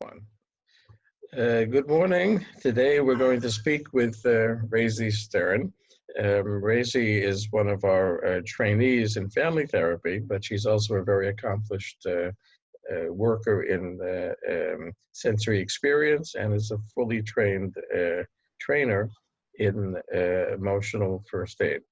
One. Good morning. Today we're going to speak with Reisy Stern. Reisy is one of our trainees in family therapy, but she's also a very accomplished worker in sensory experience and is a fully trained trainer in emotional first aid.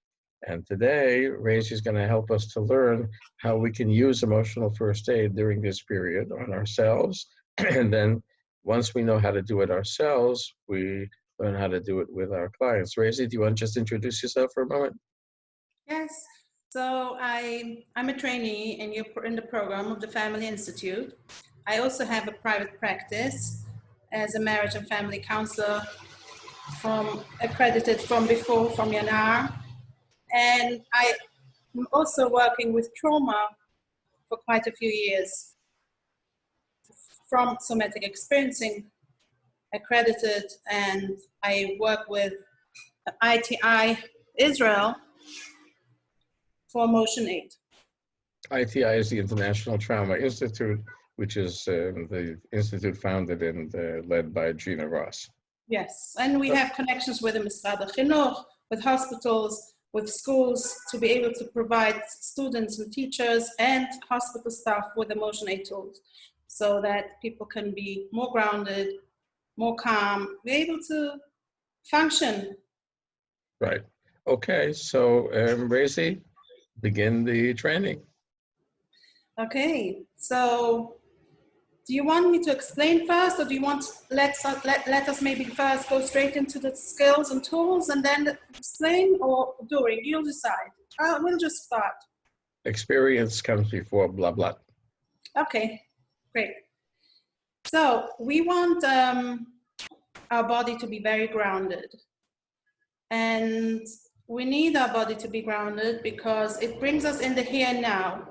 And today, Reisy is going to help us to learn how we can use emotional first aid during this period on ourselves. And then once we know how to do it ourselves, we learn how to do it with our clients. Reisy, do you want to just introduce yourself for a moment? Yes. So I'm a trainee in the program of the Family Institute. I also have a private practice as a marriage and family counselor accredited from Yanar. And I'm also working with trauma for quite a few years from somatic experiencing accredited, and I work with ITI Israel for motion aid. ITI is the International Trauma Institute, which is the institute founded and led by Gina Ross. Yes, and we have connections with the Misrad HaChinuch, with hospitals, with schools, to be able to provide students and teachers and hospital staff with emotion aid tools so that people can be more grounded, more calm, be able to function. Right. Okay, so Reisy, begin the training. Okay, so do you want me to explain first, or do you want let us maybe first go straight into the skills and tools and then explain, or during? You'll decide. We'll just start. Experience comes before blah, blah. Okay, great. So we want our body to be very grounded. And we need our body to be grounded because it brings us in the here and now,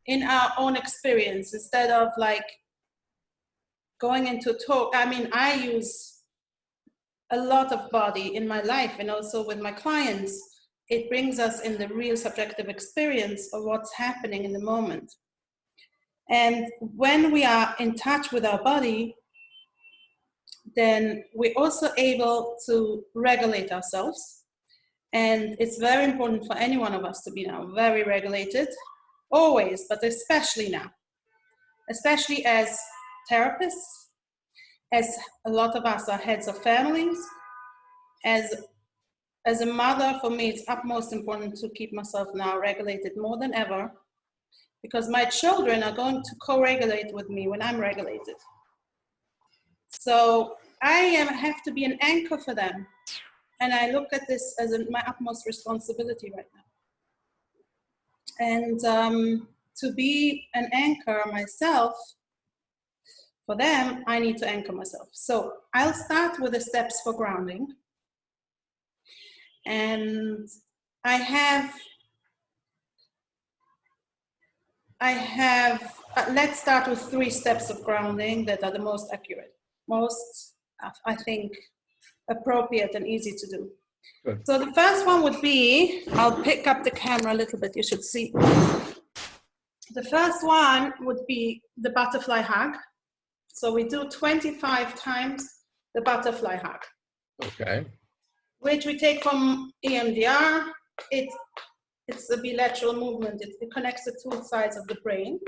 in our own experience, instead of like going into talk. I mean, I use a lot of body in my life and also with my clients. It brings us in the real subjective experience of what's happening in the moment. And when we are in touch with our body, then we're also able to regulate ourselves. And it's very important for any one of us to be now very regulated, always, but especially now, especially as therapists, as a lot of us are heads of families. As a mother, for me, it's utmost important to keep myself now regulated more than ever, because my children are going to co-regulate with me when I'm regulated. So I have to be an anchor for them. And I look at this as my utmost responsibility right now. And to be an anchor myself, for them, I need to anchor myself. So I'll start with the steps for grounding. And let's start with 3 steps of grounding that are the most accurate, most, I think, appropriate and easy to do. Good. So the first one would be, I'll pick up the camera a little bit, you should see. The first one would be the butterfly hug. So we do 25 times the butterfly hug. Okay. Which we take from EMDR. It's a bilateral movement. It connects the 2 sides of the brain.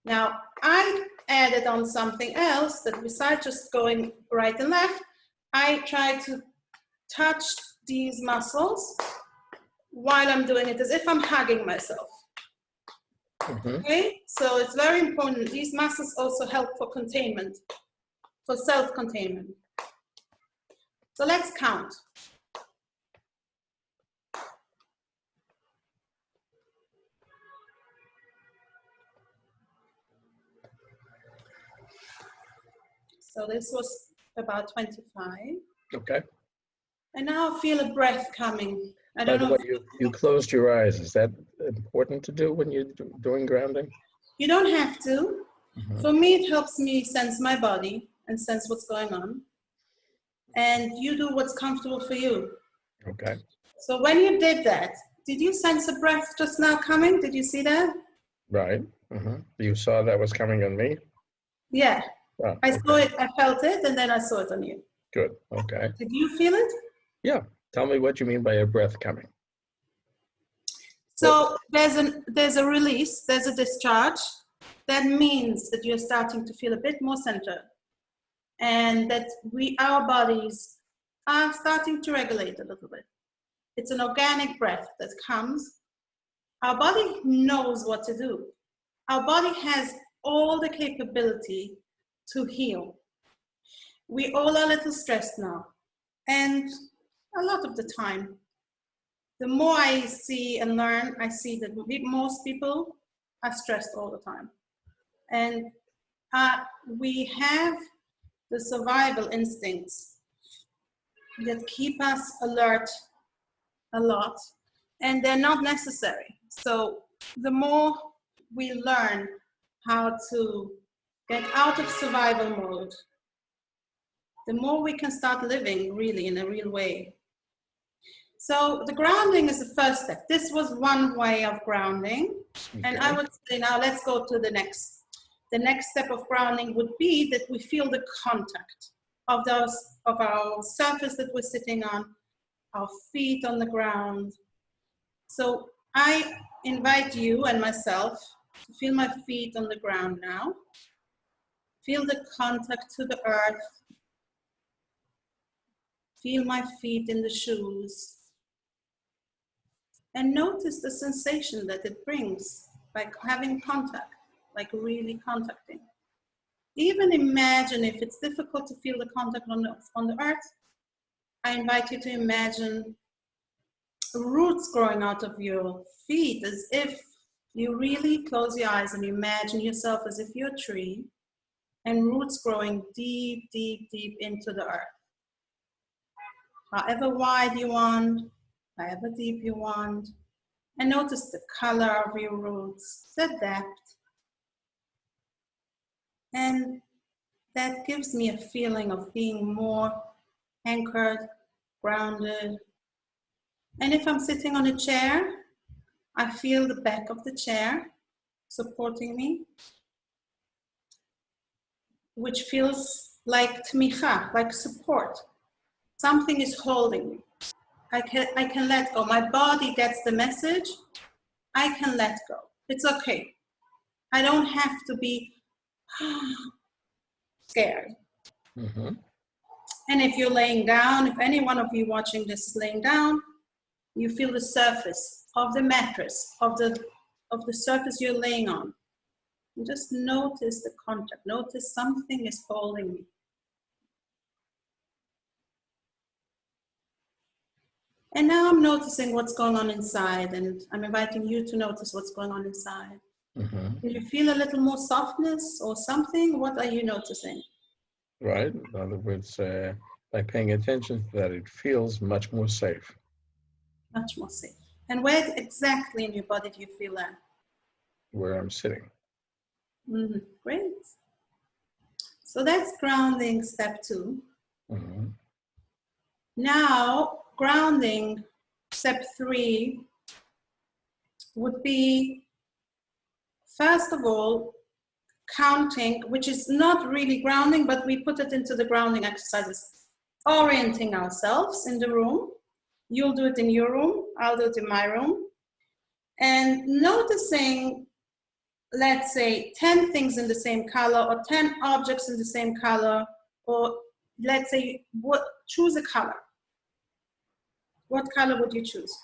Now, I added on something else that besides just going right and left, I try to touch these muscles while I'm doing it as if I'm hugging myself. Mm-hmm. Okay, so it's very important. These muscles also help for containment, for self-containment. So let's count. So this was about 25. Okay. And now I feel a breath coming. I By don't the know. way, you closed your eyes. Is that important to do when you're doing grounding? You don't have to. Mm-hmm. For me, it helps me sense my body and sense what's going on. And you do what's comfortable for you. Okay. So when you did that, did you sense a breath just now coming? Did you see that? Right. You saw that was coming on me? Yeah, Oh, I saw okay. it, I felt it, and then I saw it on you. Good. Okay. Did you feel it? Yeah. Tell me what you mean by a breath coming. So there's a release, there's a discharge. That means that you're starting to feel a bit more centered, and that our bodies are starting to regulate a little bit. It's an organic breath that comes. Our body knows what to do. Our body has all the capability to heal. We all are a little stressed now, and a lot of the time, the more I see and learn, I see that most people are stressed all the time. And we have the survival instincts that keep us alert a lot, and they're not necessary. So the more we learn how to get out of survival mode, the more we can start living really in a real way. So the grounding is the first step. This was one way of grounding. Okay. And I would say now let's go to the next. The next step of grounding would be that we feel the contact of our surface that we're sitting on, our feet on the ground. So I invite you and myself to feel my feet on the ground now. Feel the contact to the earth. Feel my feet in the shoes. And notice the sensation that it brings by having contact, like really contacting. Even imagine, if it's difficult to feel the contact on the earth, I invite you to imagine roots growing out of your feet, as if you really close your eyes and imagine yourself as if you're a tree, and roots growing deep, deep, deep into the earth. However wide you want, however deep you want, and notice the color of your roots, the depth. And that gives me a feeling of being more anchored, grounded. And if I'm sitting on a chair, I feel the back of the chair supporting me, which feels like tmicha, like support. Something is holding me. I can let go. My body gets the message. I can let go. It's okay. I don't have to be scared. Mm-hmm. And if you're laying down, if any one of you watching this is laying down, you feel the surface of the mattress, of the surface you're laying on. And just notice the contact. Notice something is holding me. And now I'm noticing what's going on inside, and I'm inviting you to notice what's going on inside. Mm-hmm. Do you feel a little more softness or something? What are you noticing? Right. In other words, by paying attention to that, it feels much more safe. Much more safe. And where exactly in your body do you feel that? Where I'm sitting. Mm-hmm. Great. So that's grounding step 2. Mm-hmm. Now, grounding step 3 would be, first of all, counting, which is not really grounding, but we put it into the grounding exercises. Orienting ourselves in the room. You'll do it in your room, I'll do it in my room. And noticing, let's say, 10 things in the same color, or 10 objects in the same color, or let's say, choose a color. What color would you choose?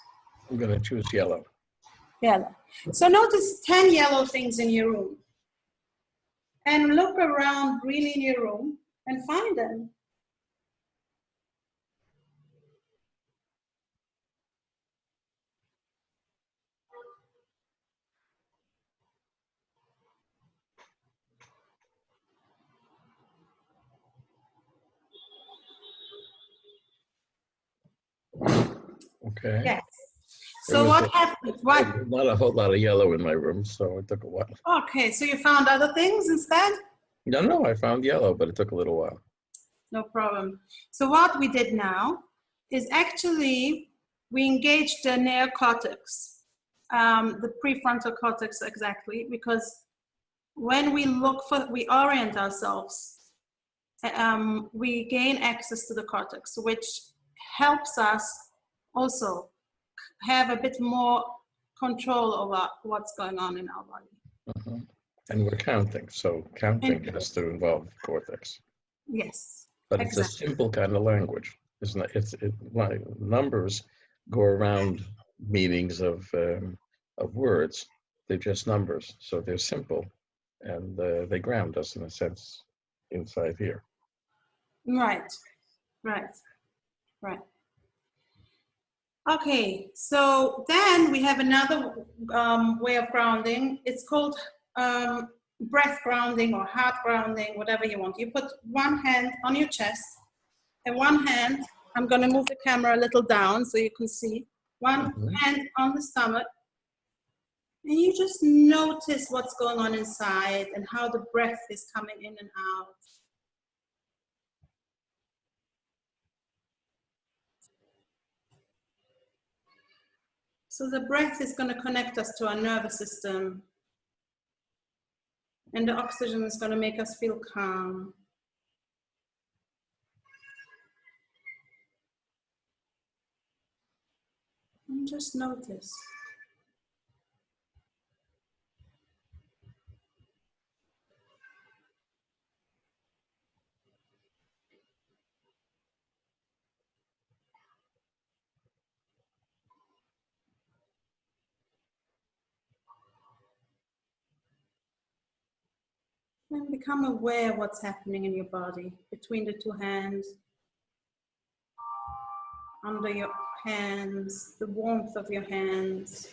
I'm going to choose yellow. Yellow. So notice 10 yellow things in your room. And look around really in your room and find them. Okay. Yes. So what happened? What? Not a whole lot of yellow in my room, so it took a while. Okay, so you found other things instead? No, I found yellow, but it took a little while. No problem. So what we did now is actually we engaged the neocortex, the prefrontal cortex exactly, because when we orient ourselves, we gain access to the cortex, which helps us also have a bit more control over what's going on in our body. Mm-hmm. And we're counting, so counting has to involve cortex. Yes. But it's a simple kind of language, isn't it? Like numbers go around meanings of words. They're just numbers, so they're simple, and they ground us in a sense inside here. Right. Okay, so then we have another way of grounding. It's called breath grounding or heart grounding, whatever you want. You put one hand on your chest and one hand, I'm going to move the camera a little down so you can see, one hand on the stomach, and you just notice what's going on inside and how the breath is coming in and out. So the breath is going to connect us to our nervous system, and the oxygen is going to make us feel calm. And just notice. And become aware of what's happening in your body, between the two hands, under your hands, the warmth of your hands.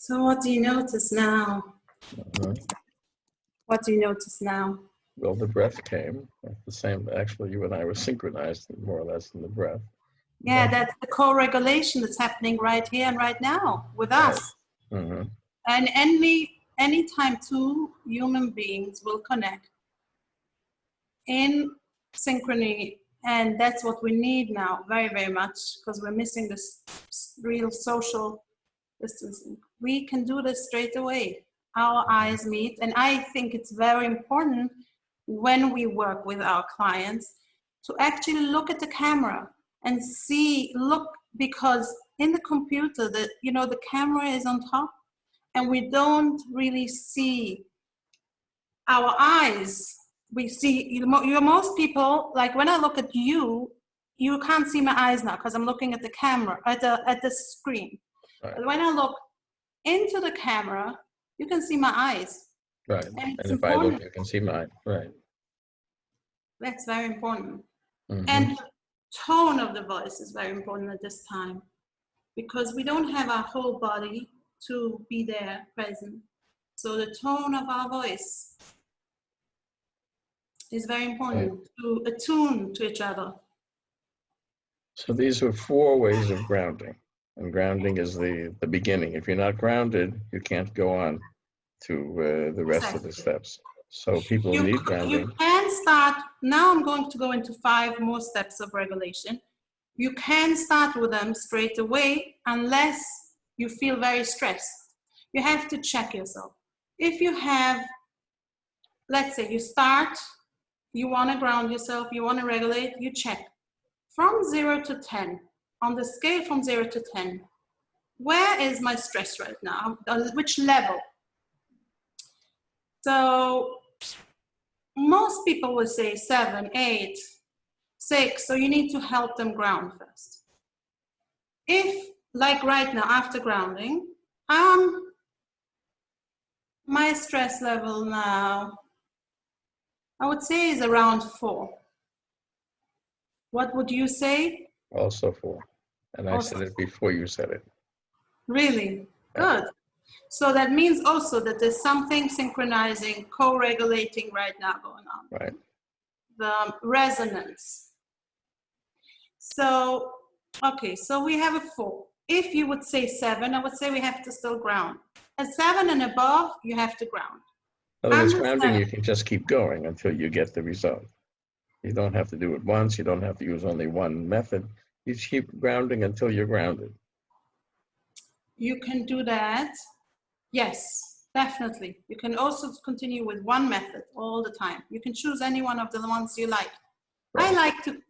So what do you notice now? What do you notice now? Well, the breath came at the same, actually you and I were synchronized more or less in the breath. Yeah, that's the co-regulation that's happening right here and right now with us. Mm-hmm. And anytime two human beings will connect in synchrony, and that's what we need now very, very much, because we're missing this real social distancing. We can do this straight away. Our eyes meet, and I think it's very important when we work with our clients to actually look at the camera and look, because in the computer, the camera is on top, and we don't really see our eyes. We see, most people, like when I look at you, you can't see my eyes now because I'm looking at the camera, at the screen. Right. But when I look into the camera, you can see my eyes. Right, and if I look, you can see mine, right. That's very important. And the tone of the voice is very important at this time, because we don't have our whole body to be there present. So the tone of our voice is very important to attune to each other. So these are 4 ways of grounding, and grounding is the beginning. If you're not grounded, you can't go on to the rest of the steps. So people need grounding. You can start, now I'm going to go into 5 more steps of regulation. You can start with them straight away unless you feel very stressed. You have to check yourself. If you have, let's say you start, you want to ground yourself, you want to regulate, you check. From 0 to 10, on the scale from 0 to 10, where is my stress right now? On which level? So most people will say 7, 8, 6, so you need to help them ground first. If, like right now, after grounding, my stress level now, I would say is around 4. What would you say? Also 4. And I said it before you said it. Really? Good. So that means also that there's something synchronizing, co-regulating right now going on. Right. The resonance. So, okay, so we have a 4. if you would say 7, I would say we have to still ground. At 7 and above, you have to ground. In other words, Under grounding, 7, you can just keep going until you get the result. You don't have to do it once. You don't have to use only one method. You just keep grounding until you're grounded. you can do that. Yes, definitely. You can also continue with one method all the time. You can choose any one of the ones you like. Right.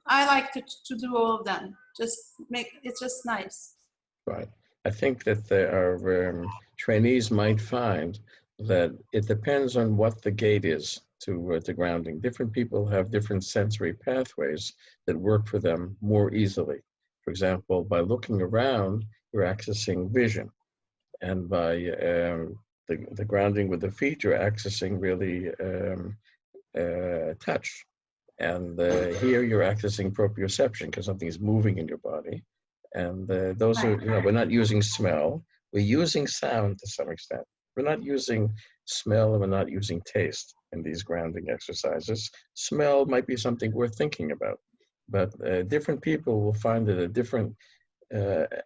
I like to do all of them. It's just nice. Right. I think that our trainees might find that it depends on what the gate is to grounding. Different people have different sensory pathways that work for them more easily. For example, by looking around, you're accessing vision. And by the grounding with the feet, you're accessing really touch. And here you're accessing proprioception because something is moving in your body. And those are, we're not using smell. We're using sound to some extent. We're not using smell and we're not using taste in these grounding exercises. Smell might be something worth thinking about, but different people will find that a different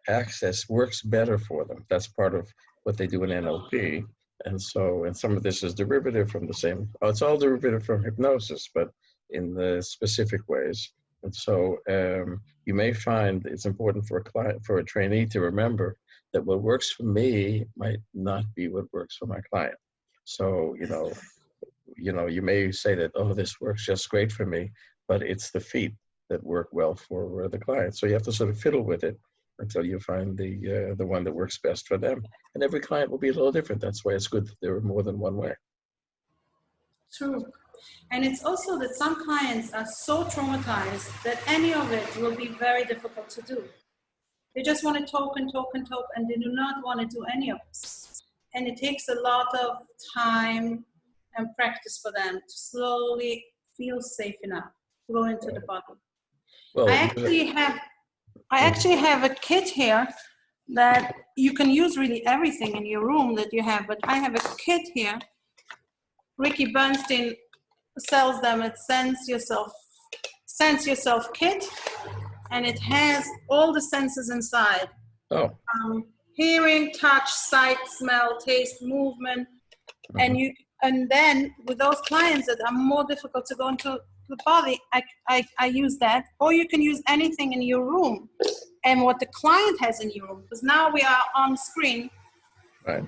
access works better for them. That's part of what they do in NLP. And so, and some of this is derivative from the same, it's all derivative from hypnosis, but in the specific ways. And so you may find it's important for a client, for a trainee to remember that what works for me might not be what works for my client. So, you may say that, oh, this works just great for me, but it's the feet that work well for the client. So you have to sort of fiddle with it until you find the one that works best for them. And every client will be a little different. That's why it's good that there are more than one way. True. And it's also that some clients are so traumatized that any of it will be very difficult to do. They just want to talk and talk and talk, and they do not want to do any of this. And it takes a lot of time and practice for them to slowly feel safe enough to go into the body. Well, I actually have a kit here that you can use really everything in your room that you have, but I have a kit here. Ricky Bernstein sells them at Sense Yourself kit, and it has all the senses inside. Oh. Hearing, touch, sight, smell, taste, movement, and then with those clients that are more difficult to go into the body, I use that. Or you can use anything in your room and what the client has in your room, because now we are on screen. Right.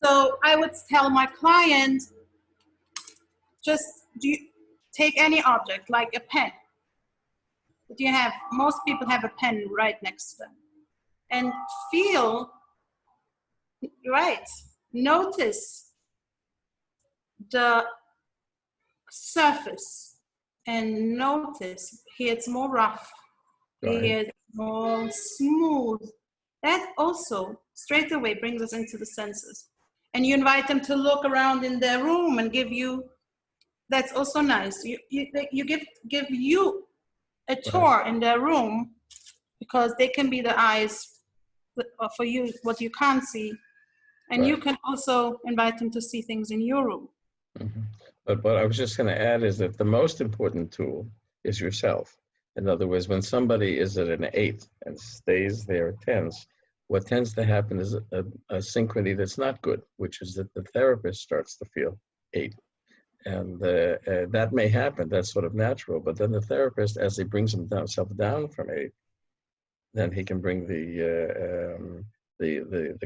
So I would tell my client, just take any object, like a pen. But most people have a pen right next to them. And feel, notice the surface and notice here it's more rough, here it's more smooth. That also straight away brings us into the senses. And you invite them to look around in their room and give you, that's also nice. You give you a tour in their room, because they can be the eyes for you, what you can't see. And you can also invite them to see things in your room. Mm-hmm. But what I was just going to add is that the most important tool is yourself. In other words, when somebody is at an 8 and stays there at 10s, what tends to happen is a synchrony that's not good, which is that the therapist starts to feel 8. And that may happen, that's sort of natural, but then the therapist, as he brings himself down from 8, then he can bring the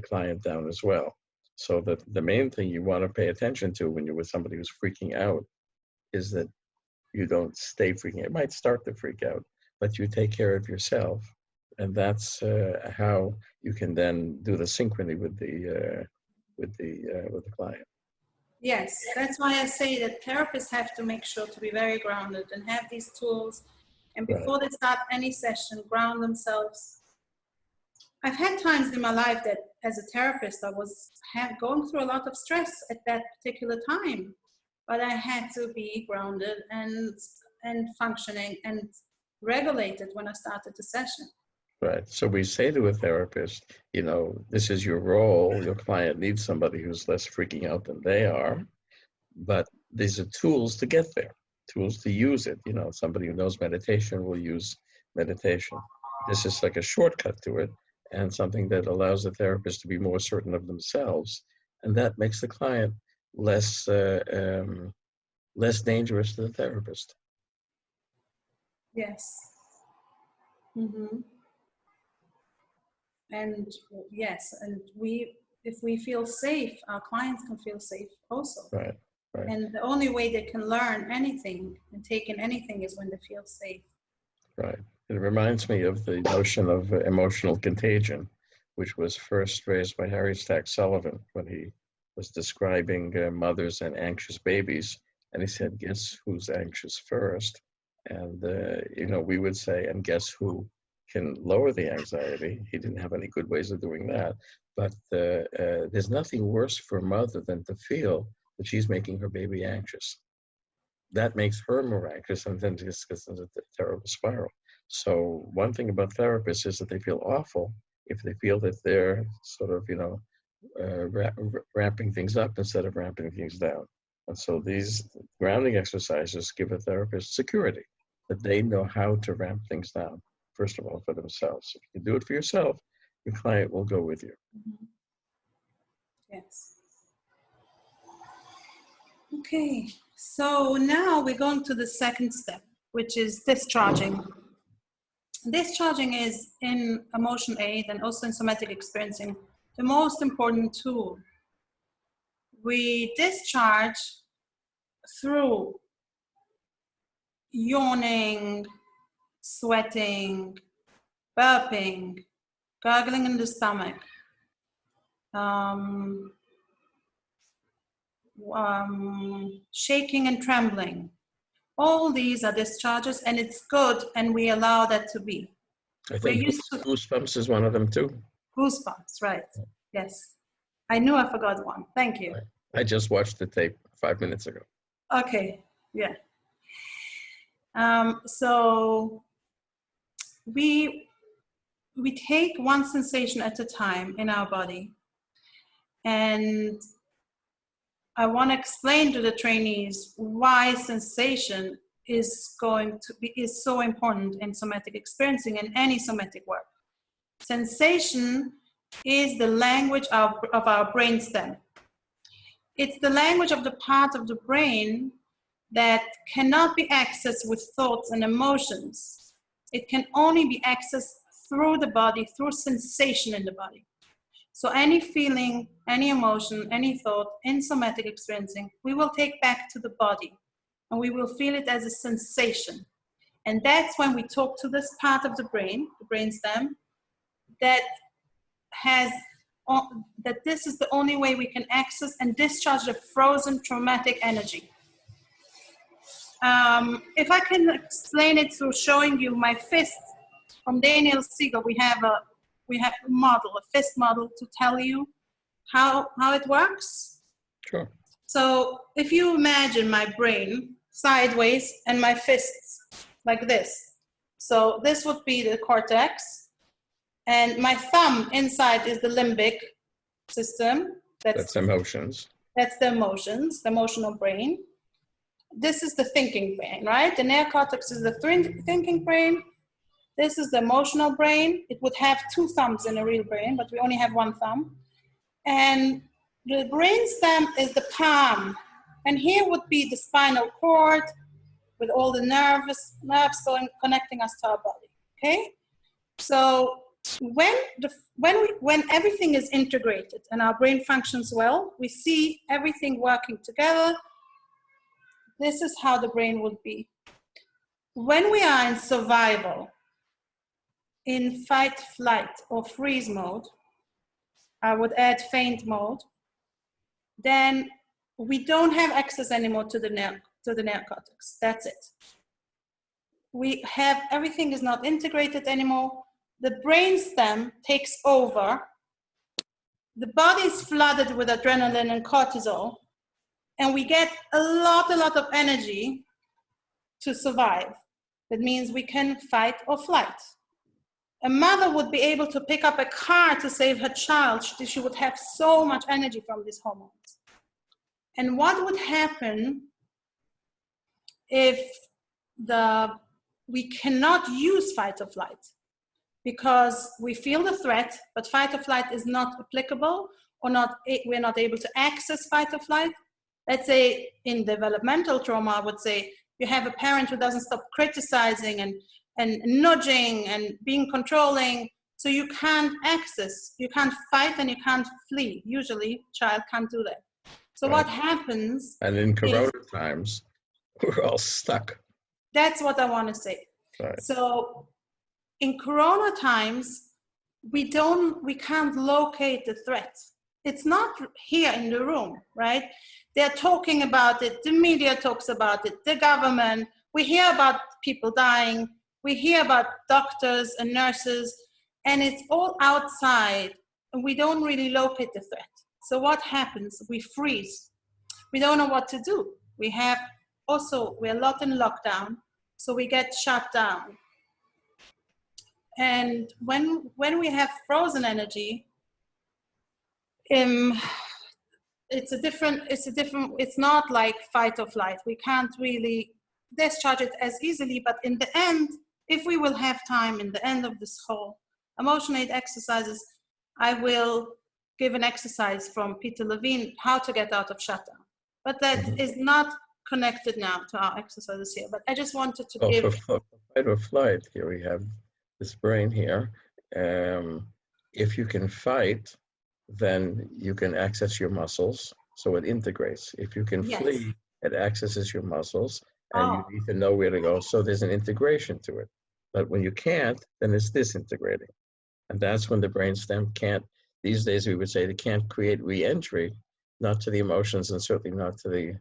client down as well. So that the main thing you want to pay attention to when you're with somebody who's freaking out is that you don't stay freaking out. It might start to freak out, but you take care of yourself, and that's how you can then do the synchrony with the client. Yes, that's why I say that therapists have to make sure to be very grounded and have these tools. And before they start any session, ground themselves. I've had times in my life that as a therapist, I was going through a lot of stress at that particular time, but I had to be grounded and functioning and regulated when I started the session. Right. So we say to a therapist, this is your role. Your client needs somebody who's less freaking out than they are, but these are tools to get there, tools to use it. Somebody who knows meditation will use meditation. This is like a shortcut to it. and something that allows the therapist to be more certain of themselves. And that makes the client less less dangerous to the therapist. Yes. Mm-hmm. And yes, and if we feel safe, our clients can feel safe also. Right, right. And the only way they can learn anything and take in anything is when they feel safe. Right. It reminds me of the notion of emotional contagion, which was first raised by Harry Stack Sullivan when he was describing mothers and anxious babies. And he said, guess who's anxious first? And, we would say, and guess who can lower the anxiety? He didn't have any good ways of doing that. But there's nothing worse for a mother than to feel that she's making her baby anxious. That makes her more anxious, and then just gets into a terrible spiral. So one thing about therapists is that they feel awful if they feel that they're sort of, ramping things up instead of ramping things down. And so these grounding exercises give a therapist security that they know how to ramp things down, first of all, for themselves. If you do it for yourself, your client will go with you. Mm-hmm. Yes. Okay, so now we're going to the second step, which is discharging. Discharging is in emotion aid and also in somatic experiencing the most important tool. We discharge through yawning, sweating, burping, gurgling in the stomach, shaking and trembling. All these are discharges, and it's good, and we allow that to be. I think goosebumps is one of them too. Goosebumps, right. Yes. I knew I forgot one. Thank you. I just watched the tape 5 minutes ago. Okay, yeah. So we take one sensation at a time in our body, and I want to explain to the trainees why sensation is so important in somatic experiencing and any somatic work. Sensation is the language of our brainstem. It's the language of the part of the brain that cannot be accessed with thoughts and emotions. It can only be accessed through the body, through sensation in the body. So any feeling, any emotion, any thought in somatic experiencing, we will take back to the body and we will feel it as a sensation. And that's when we talk to this part of the brain, the brainstem, that this is the only way we can access and discharge the frozen traumatic energy. If I can explain it through showing you my fist from Daniel Siegel, we have a model, a fist model, to tell you how it works. Sure. So if you imagine my brain sideways and my fists like this. So this would be the cortex, and my thumb inside is the limbic system. That's emotions. That's the emotions, the emotional brain. This is the thinking brain, right? The neocortex is the thinking brain. This is the emotional brain. It would have two thumbs in a real brain, but we only have one thumb. And the brainstem is the palm. And here would be the spinal cord with all the nerves connecting us to our body, okay? So when everything is integrated and our brain functions well, we see everything working together. This is how the brain would be. When we are in survival, in fight, flight, or freeze mode, I would add faint mode, then we don't have access anymore to the neocortex. That's it. Everything is not integrated anymore. The brainstem takes over. The body is flooded with adrenaline and cortisol, and we get a lot of energy to survive. That means we can fight or flight. A mother would be able to pick up a car to save her child. She would have so much energy from these hormones. And what would happen if we cannot use fight or flight? because we feel the threat, but fight or flight is not applicable, or we're not able to access fight or flight. Let's say in developmental trauma, I would say you have a parent who doesn't stop criticizing and nudging and being controlling, so you can't access, you can't fight and you can't flee. Usually, child can't do that. So Right. what happens? And in Corona times, we're all stuck. That's what I want to say. Right. So in Corona times, we can't locate the threat. It's not here in the room, right? They're talking about it. The media talks about it. The government. We hear about people dying. We hear about doctors and nurses, and it's all outside, and we don't really locate the threat. So what happens? We freeze. We don't know what to do. We're a lot in lockdown, so we get shut down. And when we have frozen energy, it's not like fight or flight. We can't really discharge it as easily, but in the end, if we will have time in the end of this whole emotional aid exercises, I will give an exercise from Peter Levine, how to get out of shutdown. But that is not connected now to our exercises here. But I just wanted to give... For fight or flight, here we have this brain here. If you can fight, then you can access your muscles, so it integrates. If you can flee, it accesses your muscles, and you need to know where to go, so there's an integration to it. But when you can't, then it's disintegrating. And that's when the brainstem can't, these days we would say they can't create re-entry, not to the emotions and certainly not to the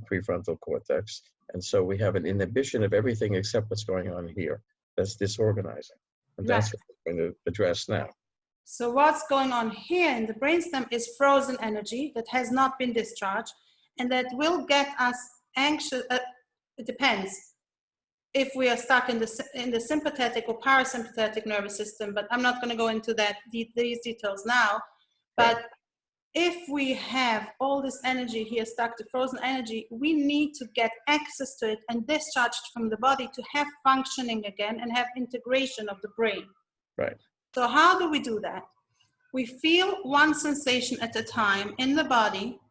prefrontal cortex. And so we have an inhibition of everything except what's going on here. That's disorganizing. And that's what we're going to address now. So what's going on here in the brainstem is frozen energy that has not been discharged, and that will get us anxious. It depends if we are stuck in the sympathetic or parasympathetic nervous system, but I'm not going to go into these details now. But if we have all this energy here stuck to frozen energy, we need to get access to it and discharged from the body to have functioning again and have integration of the brain. Right. So how do we do that? We feel one sensation at a time in the body,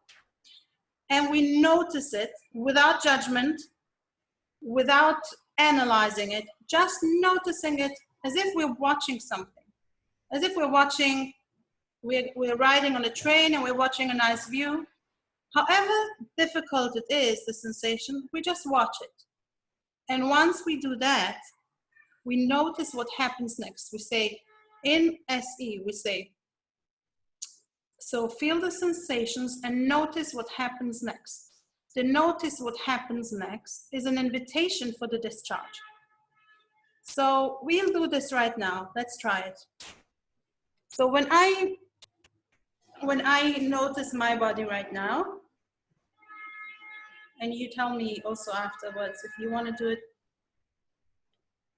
and we notice it without judgment, without analyzing it, just noticing it as if we're watching something. As if we're riding on a train and we're watching a nice view. However difficult it is, the sensation, we just watch it. And once we do that, we notice what happens next. We say, in SE, we say, so feel the sensations and notice what happens next. The notice what happens next is an invitation for the discharge. So we'll do this right now. Let's try it. So when I notice my body right now, and you tell me also afterwards if you want to do it,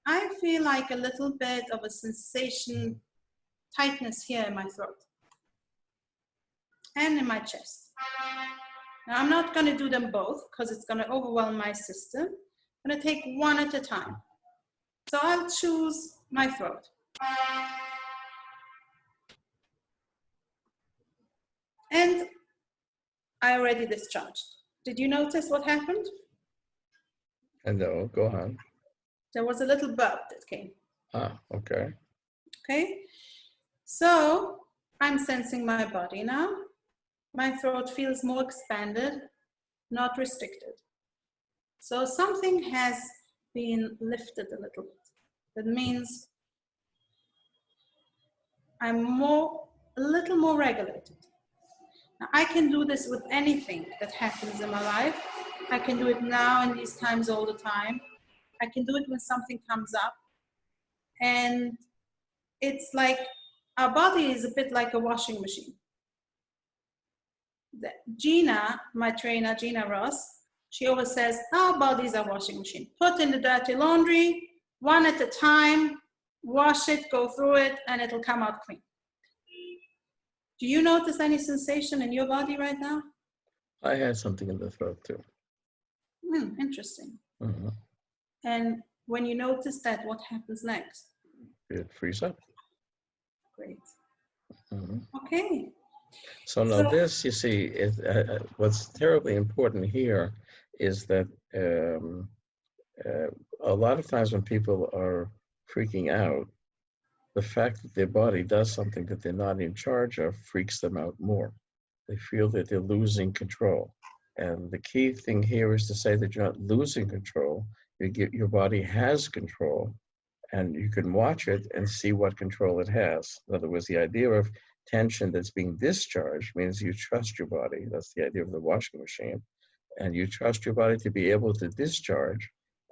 I feel like a little bit of a sensation, tightness here in my throat and in my chest. Now I'm not going to do them both because it's going to overwhelm my system. I'm going to take one at a time. So I'll choose my throat. And I already discharged. Did you notice what happened? No, go on. There was a little burp that came. Ah, okay. Okay. So I'm sensing my body now. My throat feels more expanded, not restricted. So something has been lifted a little bit. That means I'm a little more regulated. Now, I can do this with anything that happens in my life. I can do it now in these times all the time. I can do it when something comes up. And it's like our body is a bit like a washing machine. Gina, my trainer, Gina Ross, she always says, our bodies are washing machine. Put in the dirty laundry, one at a time, wash it, go through it, and it'll come out clean. Do you notice any sensation in your body right now? I had something in the throat too. Interesting. Mm-hmm. And when you notice that, what happens next? it frees up. Great. Mhm. Okay. So now So, this, you see, what's terribly important here is that uh, a lot of times when people are freaking out, the fact that their body does something that they're not in charge of freaks them out more. They feel that they're losing control. And the key thing here is to say that you're not losing control. Your body has control, and you can watch it and see what control it has. In other words, the idea of tension that's being discharged means you trust your body. That's the idea of the washing machine. And you trust your body to be able to discharge.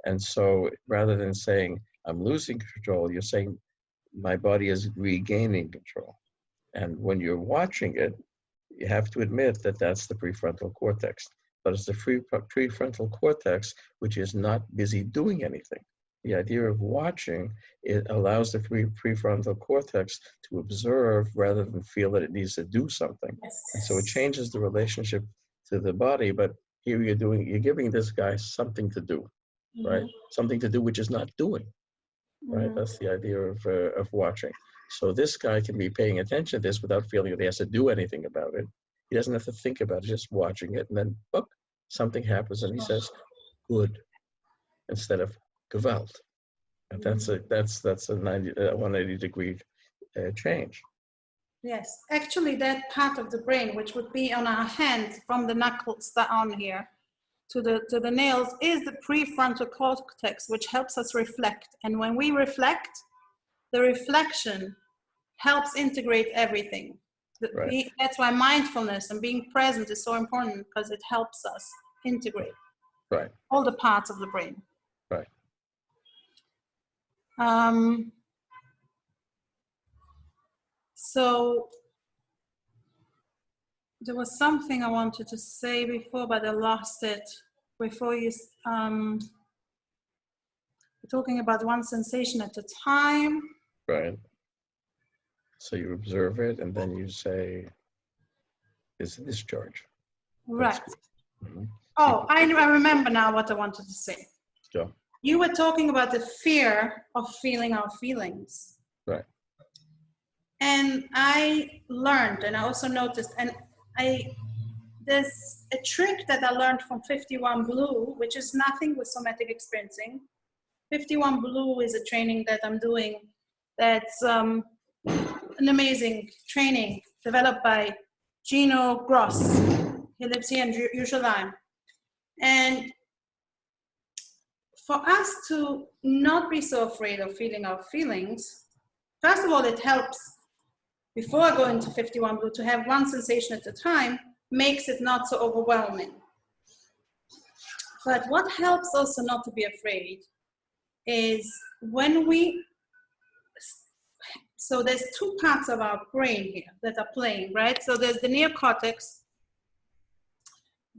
And so rather than saying, I'm losing control, you're saying, my body is regaining control. And when you're watching it, you have to admit that that's the prefrontal cortex. But it's the prefrontal cortex which is not busy doing anything. The idea of watching, it allows the prefrontal cortex to observe rather than feel that it needs to do something. yes. And so it changes the relationship to the body, but here you're giving this guy something to do, right? Something to do which is not doing, right? That's the idea of watching. So this guy can be paying attention to this without feeling that he has to do anything about it. He doesn't have to think about it, just watching it, and then something happens, and he says, "Good," instead of "Gewalt," and that's a 180-degree change. Yes, actually that part of the brain, which would be on our hand from the knuckles down here to the nails, is the prefrontal cortex, which helps us reflect. And when we reflect, the reflection helps integrate everything. Right. That's why mindfulness and being present is so important, because it helps us integrate all the parts of the brain. Right. So there was something I wanted to say before, but I lost it. Before you, we're talking about one sensation at a time. Right. So you observe it, and then you say, "Is discharge?" Right. Mm-hmm. Oh, I remember now what I wanted to say. Go. You were talking about the fear of feeling our feelings. Right. And I learned, and I also noticed, and there's a trick that I learned from 51 Blue, which is nothing with somatic experiencing. 51 Blue is a training that I'm doing that's an amazing training developed by Gino Gross. He lives here in Jerusalem. And for us to not be so afraid of feeling our feelings, first of all, it helps, before I go into 51 Blue, to have one sensation at a time, makes it not so overwhelming. But what helps also not to be afraid is when so there's two parts of our brain here that are playing, right? So there's the neocortex,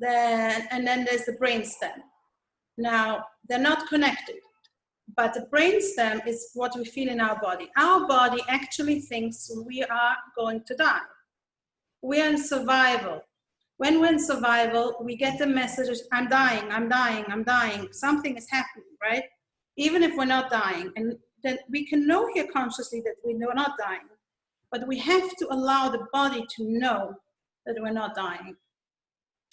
and then there's the brainstem. Now, they're not connected, but the brainstem is what we feel in our body. Our body actually thinks we are going to die. We're in survival. When we're in survival, we get the message, I'm dying, I'm dying, I'm dying. Something is happening, right? Even if we're not dying. And then we can know here consciously that we're not dying, but we have to allow the body to know that we're not dying.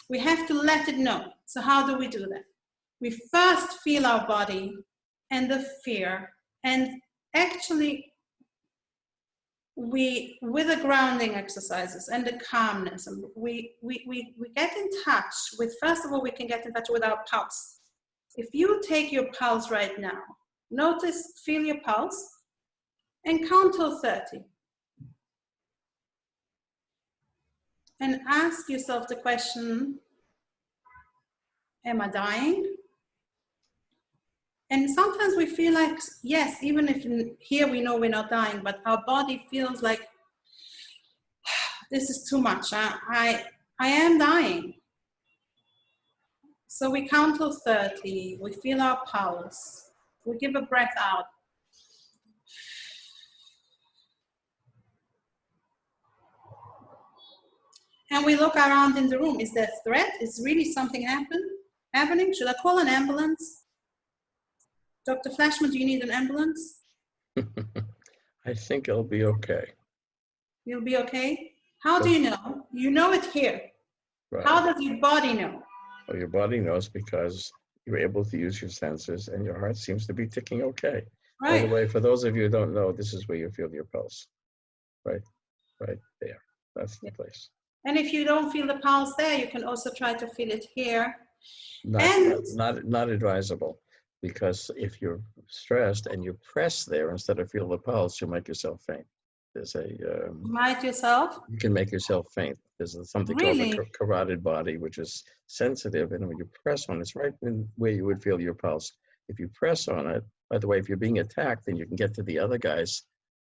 We have to let it know. So how do we do that? We first feel our body and the fear, and actually with the grounding exercises and the calmness, and we get in touch with, first of all, we can get in touch with our pulse. If you take your pulse right now, feel your pulse, and count till 30. And ask yourself the question, am I dying? And sometimes we feel like, yes, even if here we know we're not dying, but our body feels like, this is too much. I am dying. So we count till 30, we feel our pulse, we give a breath out. And we look around in the room. Is there a threat? Is really something happening? Should I call an ambulance? Dr. Flashman, do you need an ambulance? I think it'll be okay. You'll be okay? How do But, you know? You know it here. right. How does your body know? Well, your body knows because you're able to use your senses and your heart seems to be ticking okay. By the Right. way, for those of you who don't know, this is where you feel your pulse. Right, right there. That's the Yeah. place. And if you don't feel the pulse there, you can also try to feel it here. Not, And not advisable, because if you're stressed and you press there instead of feel the pulse, you'll make yourself faint. There's might yourself. you can make yourself faint. There's something called the Really? carotid body, which is sensitive, and when you press on it, it's right in where you would feel your pulse. If you press on it, by the way, if you're being attacked, then you can get to the other guy's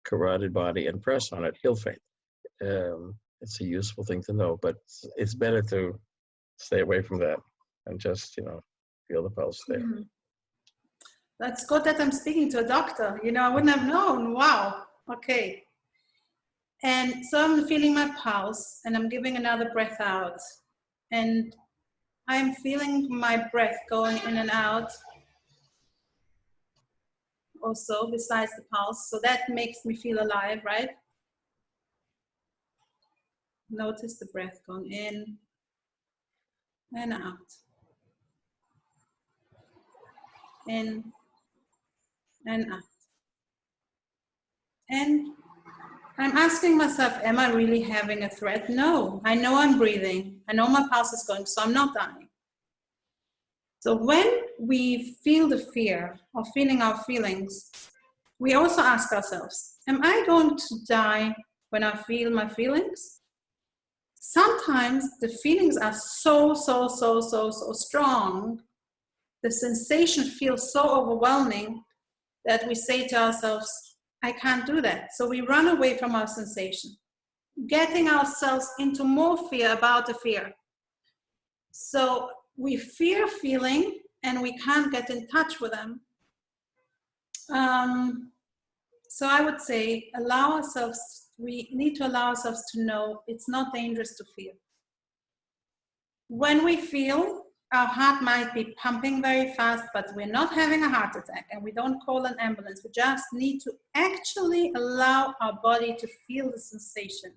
carotid body and press on it, he'll faint. It's a useful thing to know, but it's better to stay away from that and just, feel the pulse there. Mm-hmm. That's good that I'm speaking to a doctor. I wouldn't have known. Wow. Okay. And so I'm feeling my pulse and I'm giving another breath out. And I'm feeling my breath going in and out also besides the pulse. So that makes me feel alive, right? Notice the breath going in and out. In and out. And I'm asking myself, am I really having a threat? No, I know I'm breathing. I know my pulse is going, so I'm not dying. So when we feel the fear of feeling our feelings, we also ask ourselves, am I going to die when I feel my feelings? Sometimes the feelings are so strong. The sensation feels so overwhelming that we say to ourselves, I can't do that. So we run away from our sensation, getting ourselves into more fear about the fear. So we fear feeling and we can't get in touch with them. So I would say we need to allow ourselves to know it's not dangerous to feel. When we feel, our heart might be pumping very fast, but we're not having a heart attack and we don't call an ambulance. We just need to actually allow our body to feel the sensation.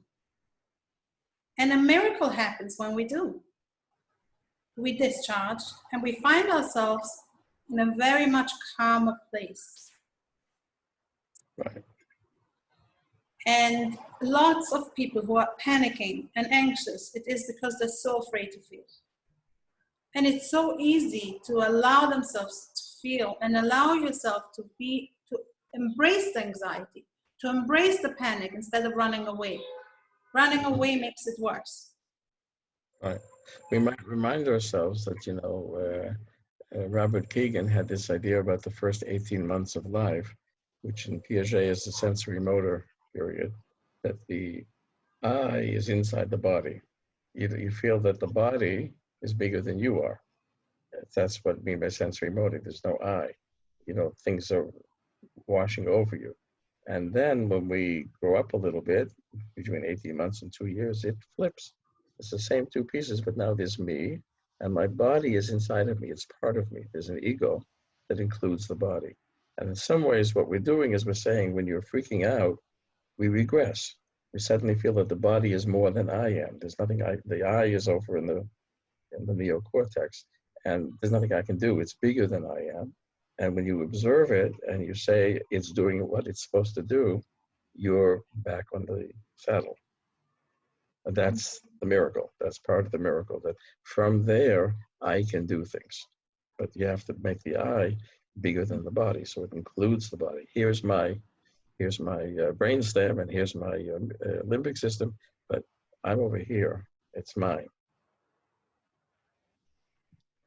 And a miracle happens when we do. We discharge and we find ourselves in a very much calmer place. Right. And lots of people who are panicking and anxious, it is because they're so afraid to feel. And it's so easy to allow themselves to feel and allow yourself to embrace the anxiety, to embrace the panic instead of running away. Running away makes it worse. Right. We might remind ourselves that, Robert Keegan had this idea about the first 18 months of life, which in Piaget is the sensory motor period, that the I is inside the body. You feel that the body is bigger than you are. That's what I mean by sensory motor. There's no I. Things are washing over you. And then when we grow up a little bit, between 18 months and 2 years, it flips. It's the same two pieces, but now there's me, and my body is inside of me. It's part of me. There's an ego that includes the body. And in some ways, what we're doing is we're saying when you're freaking out, we regress. We suddenly feel that the body is more than I am. There's nothing the I is over in the neocortex, and there's nothing I can do. It's bigger than I am. And when you observe it and you say it's doing what it's supposed to do, you're back on the saddle. And that's the miracle. That's part of the miracle, that from there, I can do things. But you have to make the I bigger than the body, so it includes the body. Here's my brainstem, and here's my limbic system, but I'm over here. It's mine.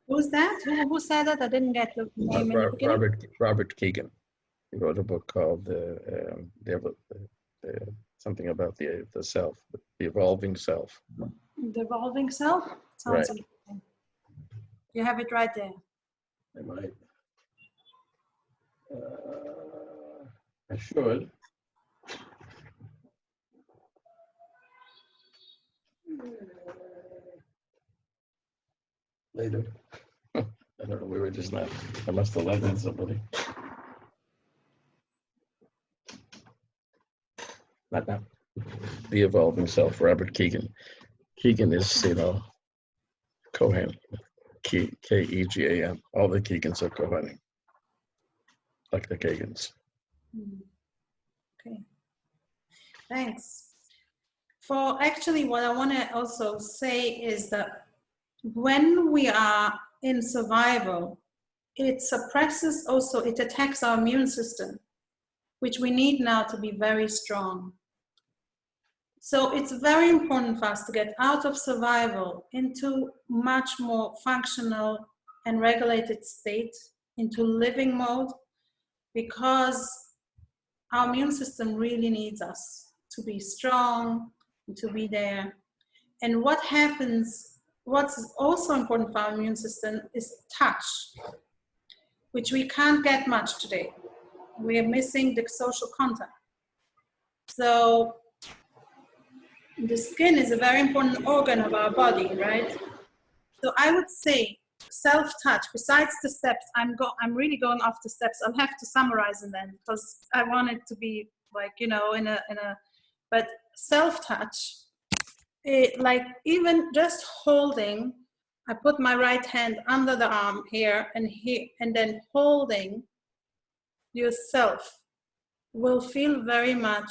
Who's that? Who said that? I didn't get the name in the beginning. Robert Keegan. He wrote a book called something about the self, the evolving self. The evolving self? Sounds Right. interesting. You have it right there. I might. I should. Later. I don't know where it is now. I must have lent it to somebody. not now. The evolving self, Robert Keegan. Keegan is, Cohen, Kegan. All the Keegans are Cohen, like the Kagans. Okay, thanks. For actually, what I want to also say is that when we are in survival, it suppresses also, it attacks our immune system, which we need now to be very strong. So it's very important for us to get out of survival into much more functional and regulated state, into living mode, because our immune system really needs us to be strong, to be there. And what happens, what's also important for our immune system is touch, which we can't get much today. We are missing the social contact. So the skin is a very important organ of our body, right? So I would say self-touch, besides the steps, I'm really going off the steps. I'll have to summarize them then, because I want it to be like, but self-touch, like even just holding, I put my right hand under the arm here, and then holding yourself will feel very much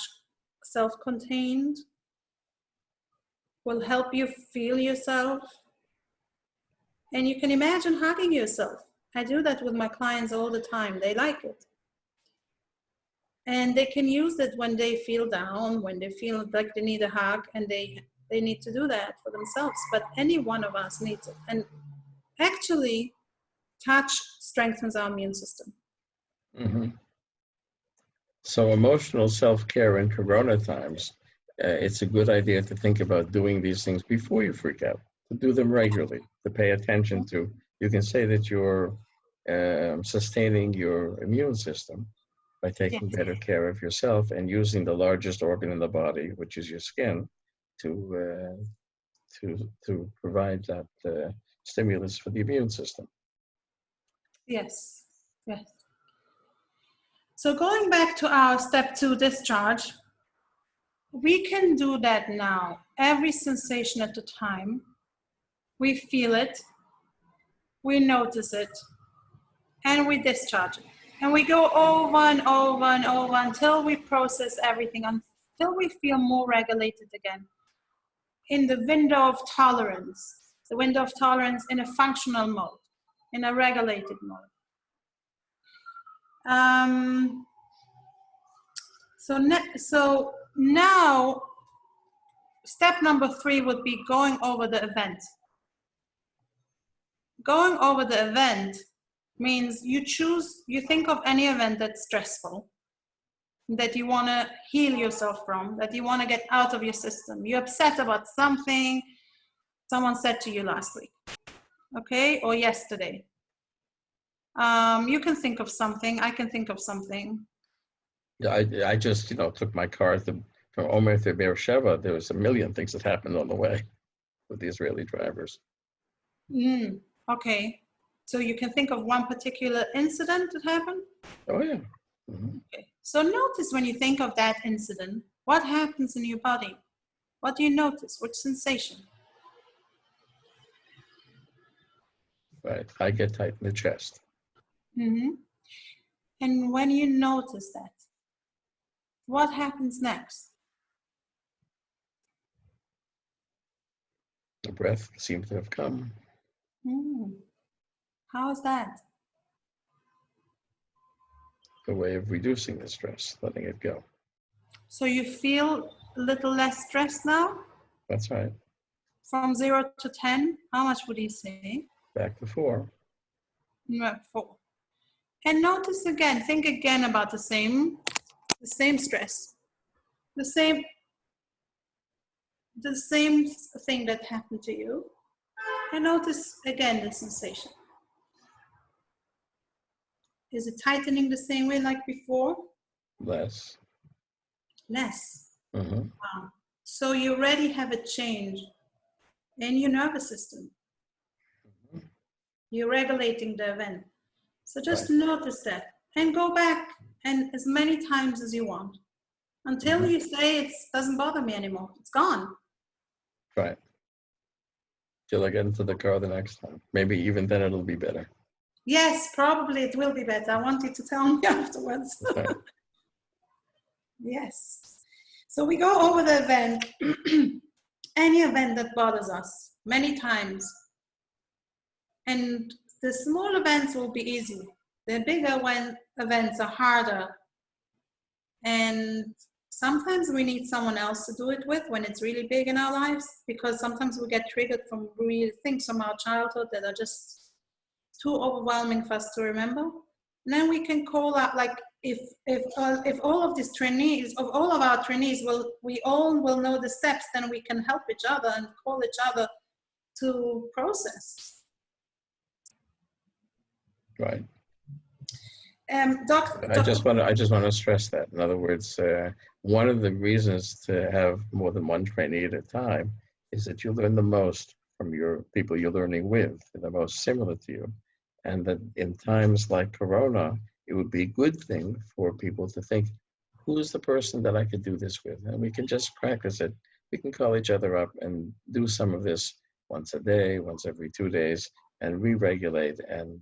self-contained, will help you feel yourself. And you can imagine hugging yourself. I do that with my clients all the time. They like it. And they can use it when they feel down, when they feel like they need a hug, and they need to do that for themselves. But any one of us needs it. And actually, touch strengthens our immune system. Mm-hmm. So emotional self-care in Corona times, it's a good idea to think about doing these things before you freak out, to do them regularly, to pay attention to. You can say that you're sustaining your immune system by taking better care of yourself and using the largest organ in the body, which is your skin, to provide that stimulus for the immune system. Yes, yes. So going back to our step 2 discharge, we can do that now. Every sensation at a time, we feel it, we notice it, and we discharge it. And we go over and over and over until we process everything, until we feel more regulated again. In the window of tolerance, the window of tolerance in a functional mode, in a regulated mode. So now, step number 3 would be going over the event. Going over the event means you think of any event that's stressful, that you want to heal yourself from, that you want to get out of your system. You're upset about something someone said to you last week, okay, or yesterday. You can think of something, I can think of something. Yeah, I just, took my car from Omer to Beersheba. There was a million things that happened on the way with the Israeli drivers. Okay. So you can think of one particular incident that happened? Oh, yeah. Mm-hmm. Okay. So notice when you think of that incident, what happens in your body? What do you notice? Which sensation? Right. I get tight in the chest. Mm-hmm. And when you notice that, what happens next? The breath seems to have come. How is that? A way of reducing the stress, letting it go. So you feel a little less stressed now? That's right. From 0 to 10, how much would you say? Back to 4. 4. And notice again, think again about the same stress, the same thing that happened to you, and notice again the sensation. Is it tightening the same way like before? Less. Less. Mm-hmm. So you already have a change in your nervous system. Mm-hmm. You're regulating the event. So just notice that and go back and as many times as you want. until you say it doesn't bother me anymore. It's gone. Right. Till I get into the car the next time. Maybe even then it'll be better. Yes, probably it will be better. I want you to tell me afterwards. Right. Yes. So we go over the event, any event that bothers us many times. And the small events will be easy. The bigger events are harder. And sometimes we need someone else to do it with when it's really big in our lives, because sometimes we get triggered from real things from our childhood that are just too overwhelming for us to remember. And then we can call out, like, if all of these trainees, of all of our trainees, we all will know the steps, then we can help each other and call each other to process. Right. Dr. I just want to stress that. In other words, one of the reasons to have more than one trainee at a time is that you learn the most from your people you're learning with, the most similar to you. And that in times like Corona, it would be a good thing for people to think, who's the person that I could do this with? And we can just practice it. We can call each other up and do some of this once a day, once every 2 days, and re-regulate. And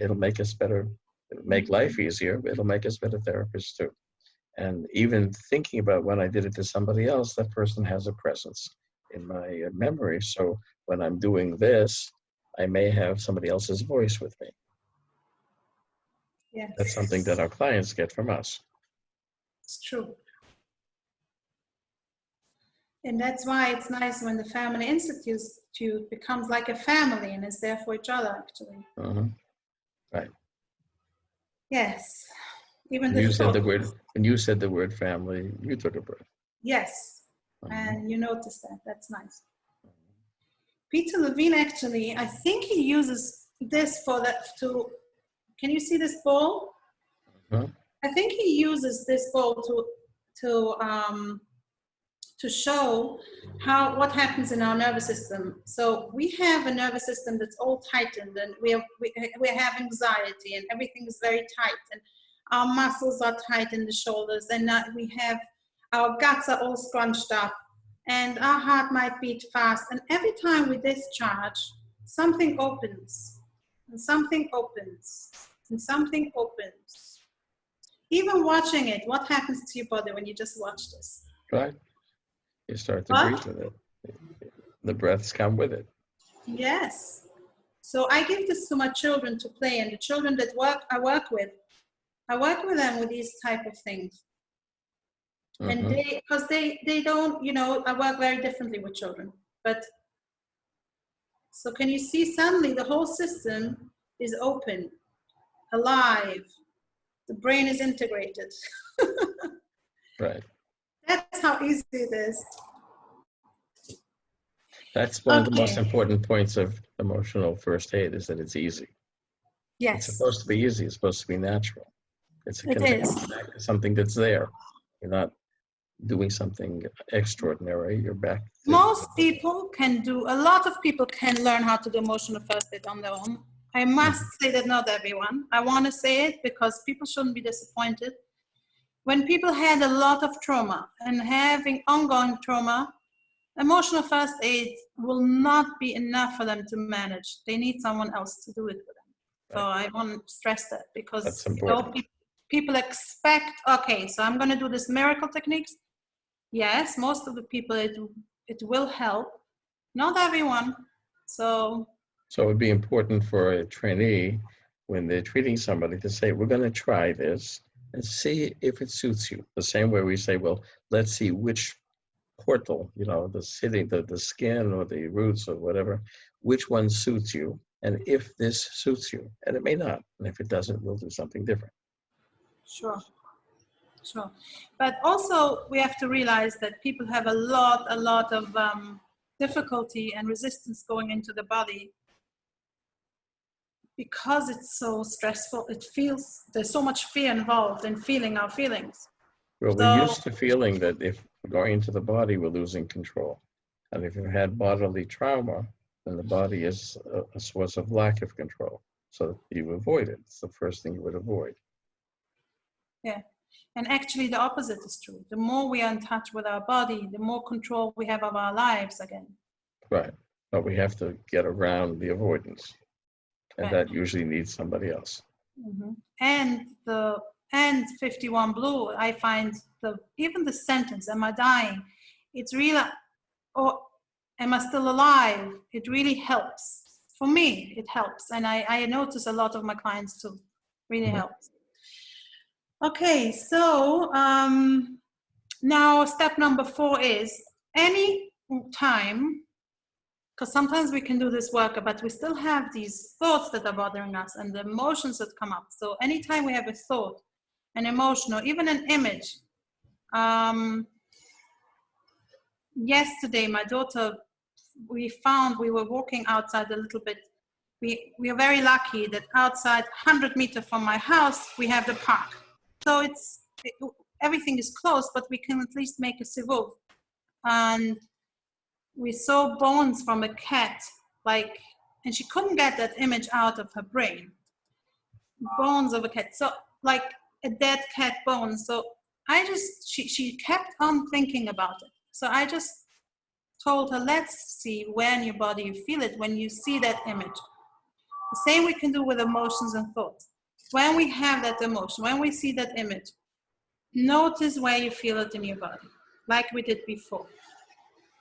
it'll make us better, it'll make life easier. It'll make us better therapists too. And even thinking about when I did it to somebody else, that person has a presence in my memory. So when I'm doing this, I may have somebody else's voice with me. Yes. That's something that our clients get from us. It's true. And that's why it's nice when the Family Institute becomes like a family and is there for each other, actually. Right. Yes. Even when you said the word family, you took a breath. Yes. And you noticed that. That's nice. Peter Levine, actually, I think he uses this can you see this ball? I think he uses this ball to show what happens in our nervous system. So we have a nervous system that's all tightened, and we have anxiety, and everything is very tight, and our muscles are tight in the shoulders, and our guts are all scrunched up, and our heart might beat fast. And every time we discharge, something opens, and something opens, and something opens. Even watching it, what happens to your body when you just watch this? Right. You start to breathe with it. The breaths come with it. Yes. So I give this to my children to play, and the children that I work with them with these type of things. And because they don't, I work very differently with children. But so can you see suddenly the whole system is open, alive, the brain is integrated. Right. That's how easy it is. That's one of the most important points of emotional first aid, is that it's easy. Yes. It's supposed to be easy. It's supposed to be natural. It's a connection back to something that's there. You're not doing something extraordinary. You're back. A lot of people can learn how to do emotional first aid on their own. I must say that not everyone. I want to say it because people shouldn't be disappointed. When people had a lot of trauma and having ongoing trauma, emotional first aid will not be enough for them to manage. They need someone else to do it with them. Right. So I want to stress that, because people expect, okay, so I'm going to do this miracle techniques. Yes, most of the people it will help. Not everyone. So it would be important for a trainee, when they're treating somebody, to say, we're going to try this and see if it suits you. The same way we say, well, let's see which portal, the skin or the roots or whatever, which one suits you, and if this suits you. And it may not. And if it doesn't, we'll do something different. Sure. But also we have to realize that people have a lot of difficulty and resistance going into the body, because it's so stressful. There's so much fear involved in feeling our feelings. Well, we're used to feeling that if we're going into the body, we're losing control. And if you've had bodily trauma, then the body is a source of lack of control. So you avoid it. It's the first thing you would avoid. Yeah. And actually the opposite is true. The more we are in touch with our body, the more control we have of our lives again. Right. But we have to get around the avoidance. And Right. that usually needs somebody else. Mm-hmm. And 51 Blue, I find even the sentence, am I dying? It's really, or am I still alive? It really helps. For me, it helps. And I notice a lot of my clients too. Really helps. Okay, so now step number 4 is any time, because sometimes we can do this work, but we still have these thoughts that are bothering us and the emotions that come up. So anytime we have a thought, an emotion, or even an image. Yesterday, my daughter, we were walking outside a little bit. We are very lucky that outside 100 meters from my house, we have the park. So everything is closed, but we can at least make a sivuv. And we saw bones from a cat, and she couldn't get that image out of her brain. Bones of a cat, so like a dead cat bone. So she kept on thinking about it. So I just told her, let's see where in your body you feel it when you see that image. The same we can do with emotions and thoughts. When we have that emotion, when we see that image, notice where you feel it in your body, like we did before.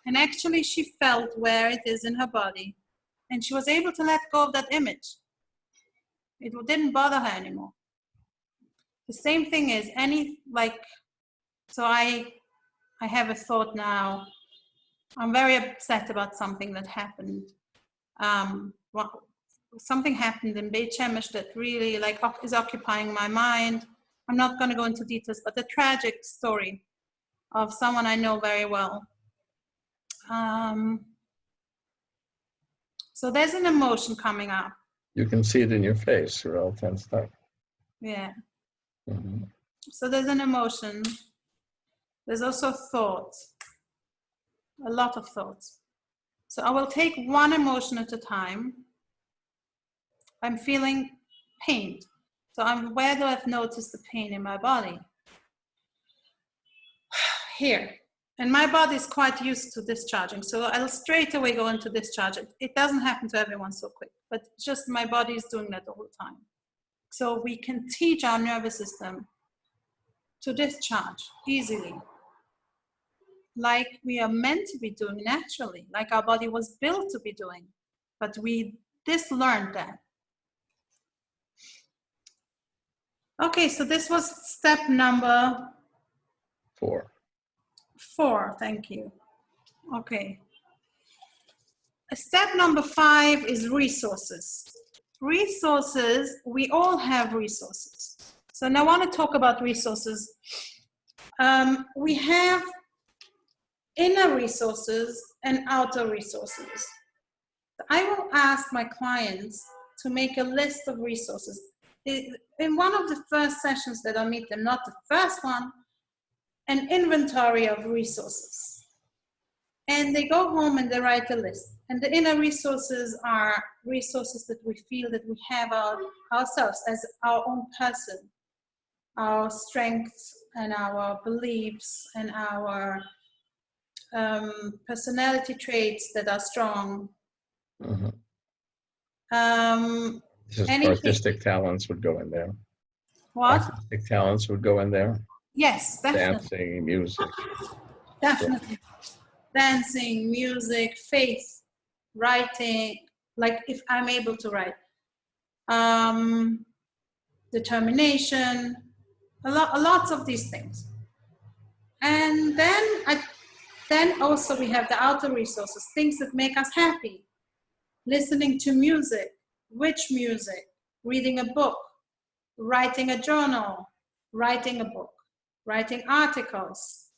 And actually she felt where it is in her body, and she was able to let go of that image. It didn't bother her anymore. The same thing is so I have a thought now. I'm very upset about something that happened. Something happened in Beit Shemesh that really is occupying my mind. I'm not going to go into details, but a tragic story of someone I know very well. So there's an emotion coming up. You can see it in your face. You're all tensed up. Yeah. Mm-hmm. So there's an emotion. There's also thoughts. A lot of thoughts. So I will take one emotion at a time. I'm feeling pain. So where do I notice the pain in my body? Here. And my body is quite used to discharging. So I'll straight away go into discharge. It doesn't happen to everyone so quick, but just my body is doing that all the time. So we can teach our nervous system to discharge easily, like we are meant to be doing naturally, like our body was built to be doing, but we dislearned that. Okay, so this was step number 4, thank you. Okay. Step number 5 is resources. Resources, we all have resources. So now I want to talk about resources. We have inner resources and outer resources. I will ask my clients to make a list of resources. In one of the first sessions that I meet them, not the first one, an inventory of resources. And they go home and they write a list. And the inner resources are resources that we feel that we have ourselves as our own person, our strengths and our beliefs and our personality traits that are strong. Mm-hmm. Artistic talents would go in there. What? Artistic talents would go in there. Yes, definitely. Dancing, music. Definitely. Dancing, music, faith, writing, like if I'm able to write. Determination, lots of these things. And then also we have the outer resources, things that make us happy. Listening to music, which music, reading a book, writing a journal, writing a book, writing articles,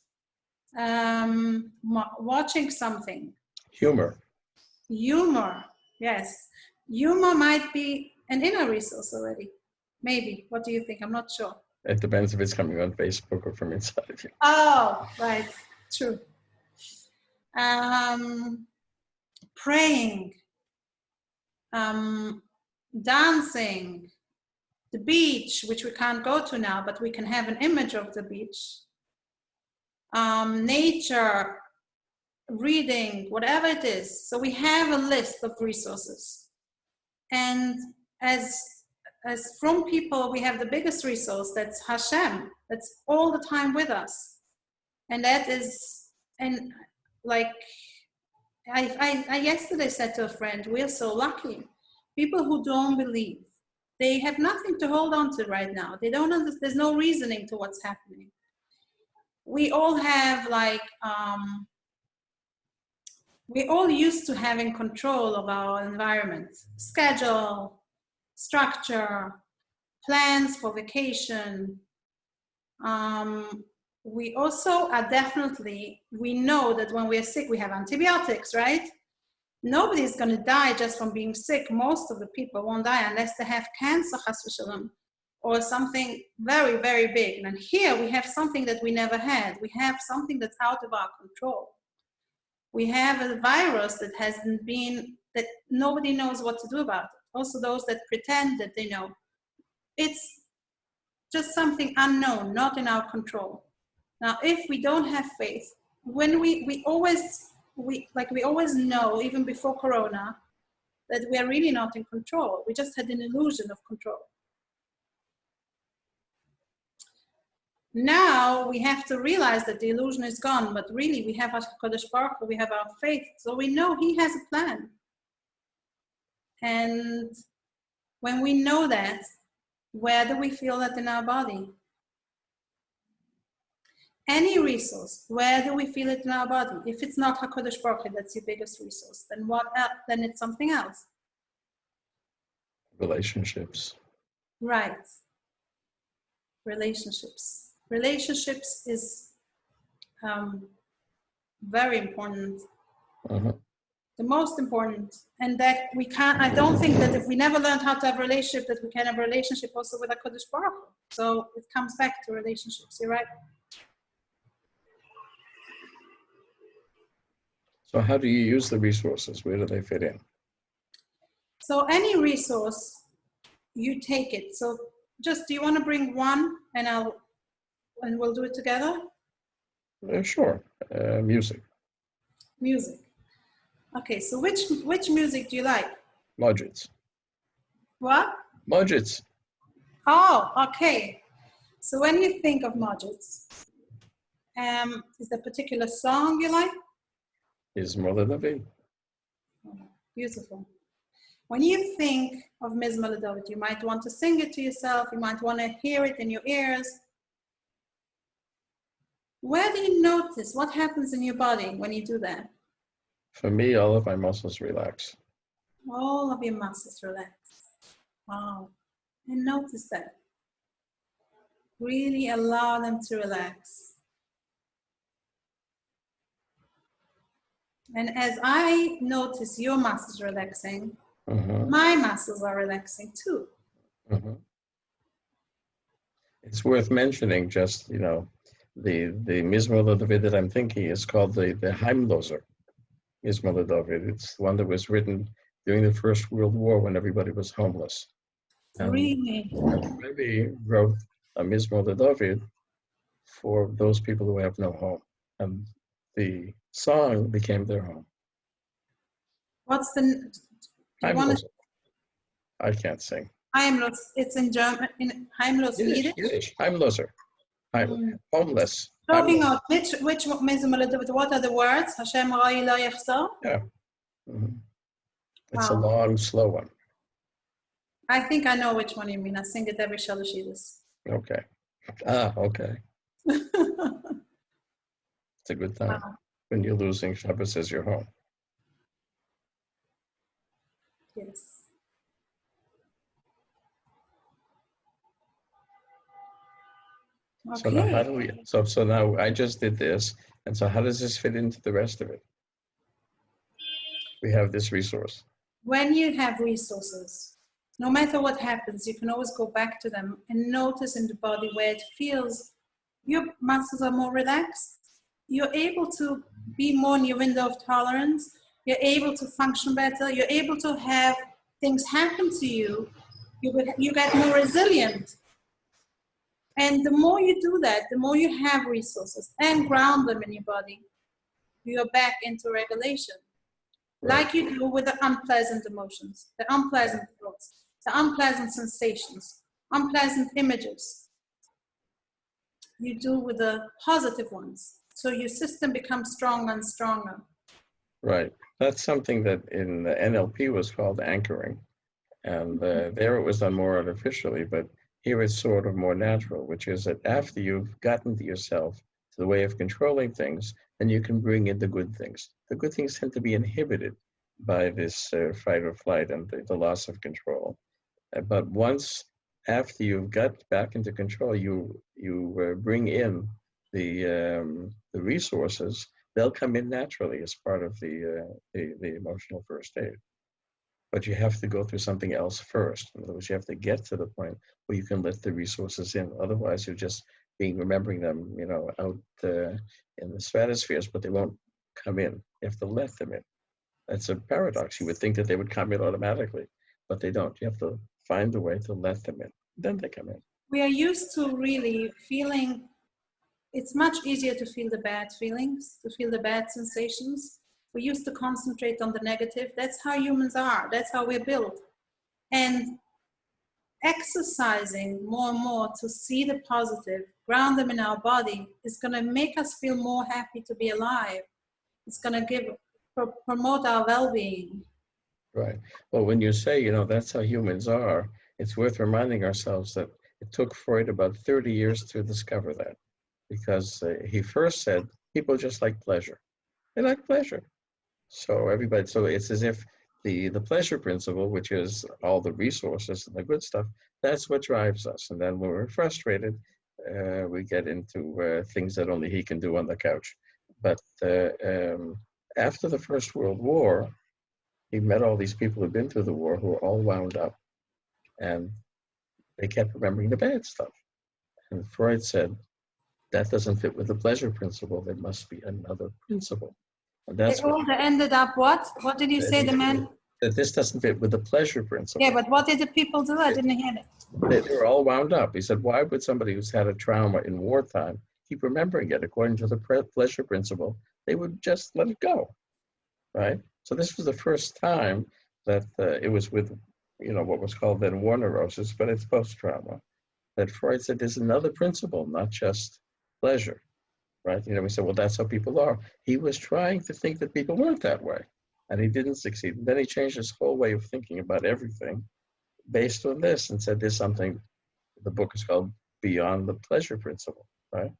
watching something. Humor, yes. Humor might be an inner resource already. Maybe. What do you think? I'm not sure. It depends if it's coming on Facebook or from inside of you. Oh, right. True. Praying, dancing, the beach, which we can't go to now, but we can have an image of the beach, nature, reading, whatever it is. So we have a list of resources. And as from people, we have the biggest resource, that's Hashem, that's all the time with us. And that is, and like, I yesterday said to a friend, we're so lucky. People who don't believe, they have nothing to hold on to right now. They don't understand, there's no reasoning to what's happening. We all have like, we're all used to having control of our environment, schedule, structure, plans for vacation. We also are definitely, we know that when we're sick, we have antibiotics, right? Nobody's going to die just from being sick. Most of the people won't die unless they have cancer, chas v'shalom, or something very, very big. And here we have something that we never had. We have something that's out of our control. We have a virus that hasn't been, that nobody knows what to do about it. Also those that pretend that they know. It's just something unknown, not in our control. Now, if we don't have faith, when we always know, even before Corona, that we are really not in control. We just had an illusion of control. Now we have to realize that the illusion is gone, but really we have HaKadosh Baruch Hu, we have our faith, so we know He has a plan. And when we know that, where do we feel that in our body? Any resource, where do we feel it in our body? If it's not HaKadosh Baruch Hu, that's your biggest resource, then what else? Then it's something else. Relationships. Right. Relationships. Relationships is very important. Uh-huh. The most important. And that we can't, I don't think that if we never learned how to have a relationship, that we can have a relationship also with HaKadosh Baruch Hu. So it comes back to relationships. You're right. So how do you use the resources? Where do they fit in? So any resource, you take it. So just, do you want to bring one and we'll do it together? Sure. Music. Music. Okay, so which music do you like? Mudgets. What? Mudgets. Oh, okay. So when you think of Mudgets, is there a particular song you like? Mizmor David. Oh, beautiful. When you think of Mizmor David, you might want to sing it to yourself. You might want to hear it in your ears. Where do you notice what happens in your body when you do that? For me, all of my muscles relax. All of your muscles relax. Wow. And notice that. Really allow them to relax. And as I notice your muscles relaxing, my muscles are relaxing too. It's worth mentioning just, the Mizmor David that I'm thinking is called the Heimloser Mizmor David. It's the one that was written during the First World War when everybody was homeless. Really? And Rebbe wrote a Mizmor David for those people who have no home. And the song became their home. What's the... I can't sing. Heimlos. It's in German. In Heimlos. Yiddish. Heimloser. Homeless. Talking about which Mizmor David, what are the words? Hashem Roi Lo Yachzor? Yeah. It's a long, slow one. I think I know which one you mean. I sing it every Shalosh Yiddish. Okay. Okay. It's a good time. Wow. When you're losing, Shabbos is your home. Yes. Okay. So now how do we? So now I just did this, and so how does this fit into the rest of it? We have this resource. When you have resources, no matter what happens, you can always go back to them and notice in the body where it feels your muscles are more relaxed. You're able to be more in your window of tolerance. You're able to function better. You're able to have things happen to you. You get more resilient. And the more you do that, the more you have resources and ground them in your body, you're back into regulation. Right. Like you do with the unpleasant emotions, the unpleasant thoughts, the unpleasant sensations, unpleasant images. You do with the positive ones. So your system becomes stronger and stronger. Right. That's something that in the NLP was called anchoring. And there it was done more artificially, but here it's sort of more natural, which is that after you've gotten to yourself to the way of controlling things, then you can bring in the good things. The good things tend to be inhibited by this fight or flight and the loss of control. But once after you've got back into control, you bring in the resources. They'll come in naturally as part of the emotional first aid. But you have to go through something else first. In other words, you have to get to the point where you can let the resources in. Otherwise, you're just remembering them, out in the stratospheres, but they won't come in. You have to let them in. That's a paradox. You would think that they would come in automatically, but they don't. You have to find a way to let them in. Then they come in. We are used to really feeling, it's much easier to feel the bad feelings, to feel the bad sensations. We used to concentrate on the negative. That's how humans are. That's how we're built. And exercising more and more to see the positive, ground them in our body, is going to make us feel more happy to be alive. It's going to promote our well-being. Right. Well, when you say, that's how humans are, it's worth reminding ourselves that it took Freud about 30 years to discover that, because he first said people just like pleasure. They like pleasure. So it's as if the pleasure principle, which is all the resources and the good stuff, that's what drives us. And then when we're frustrated, we get into things that only he can do on the couch. But after the First World War, he met all these people who'd been through the war who were all wound up, and they kept remembering the bad stuff. And Freud said, that doesn't fit with the pleasure principle. There must be another principle. And that's they all ended up what? What did you say, the man? That this doesn't fit with the pleasure principle. Yeah, but what did the people do? I didn't hear it. They were all wound up. He said, why would somebody who's had a trauma in wartime keep remembering it? According to the pleasure principle, they would just let it go, right? So this was the first time that it was with, what was called then war neurosis, but it's post-trauma, that Freud said there's another principle, not just pleasure, right? We said, well, that's how people are. He was trying to think that people weren't that way, and he didn't succeed. And then he changed his whole way of thinking about everything based on this and said there's something, the book is called Beyond the Pleasure Principle, right?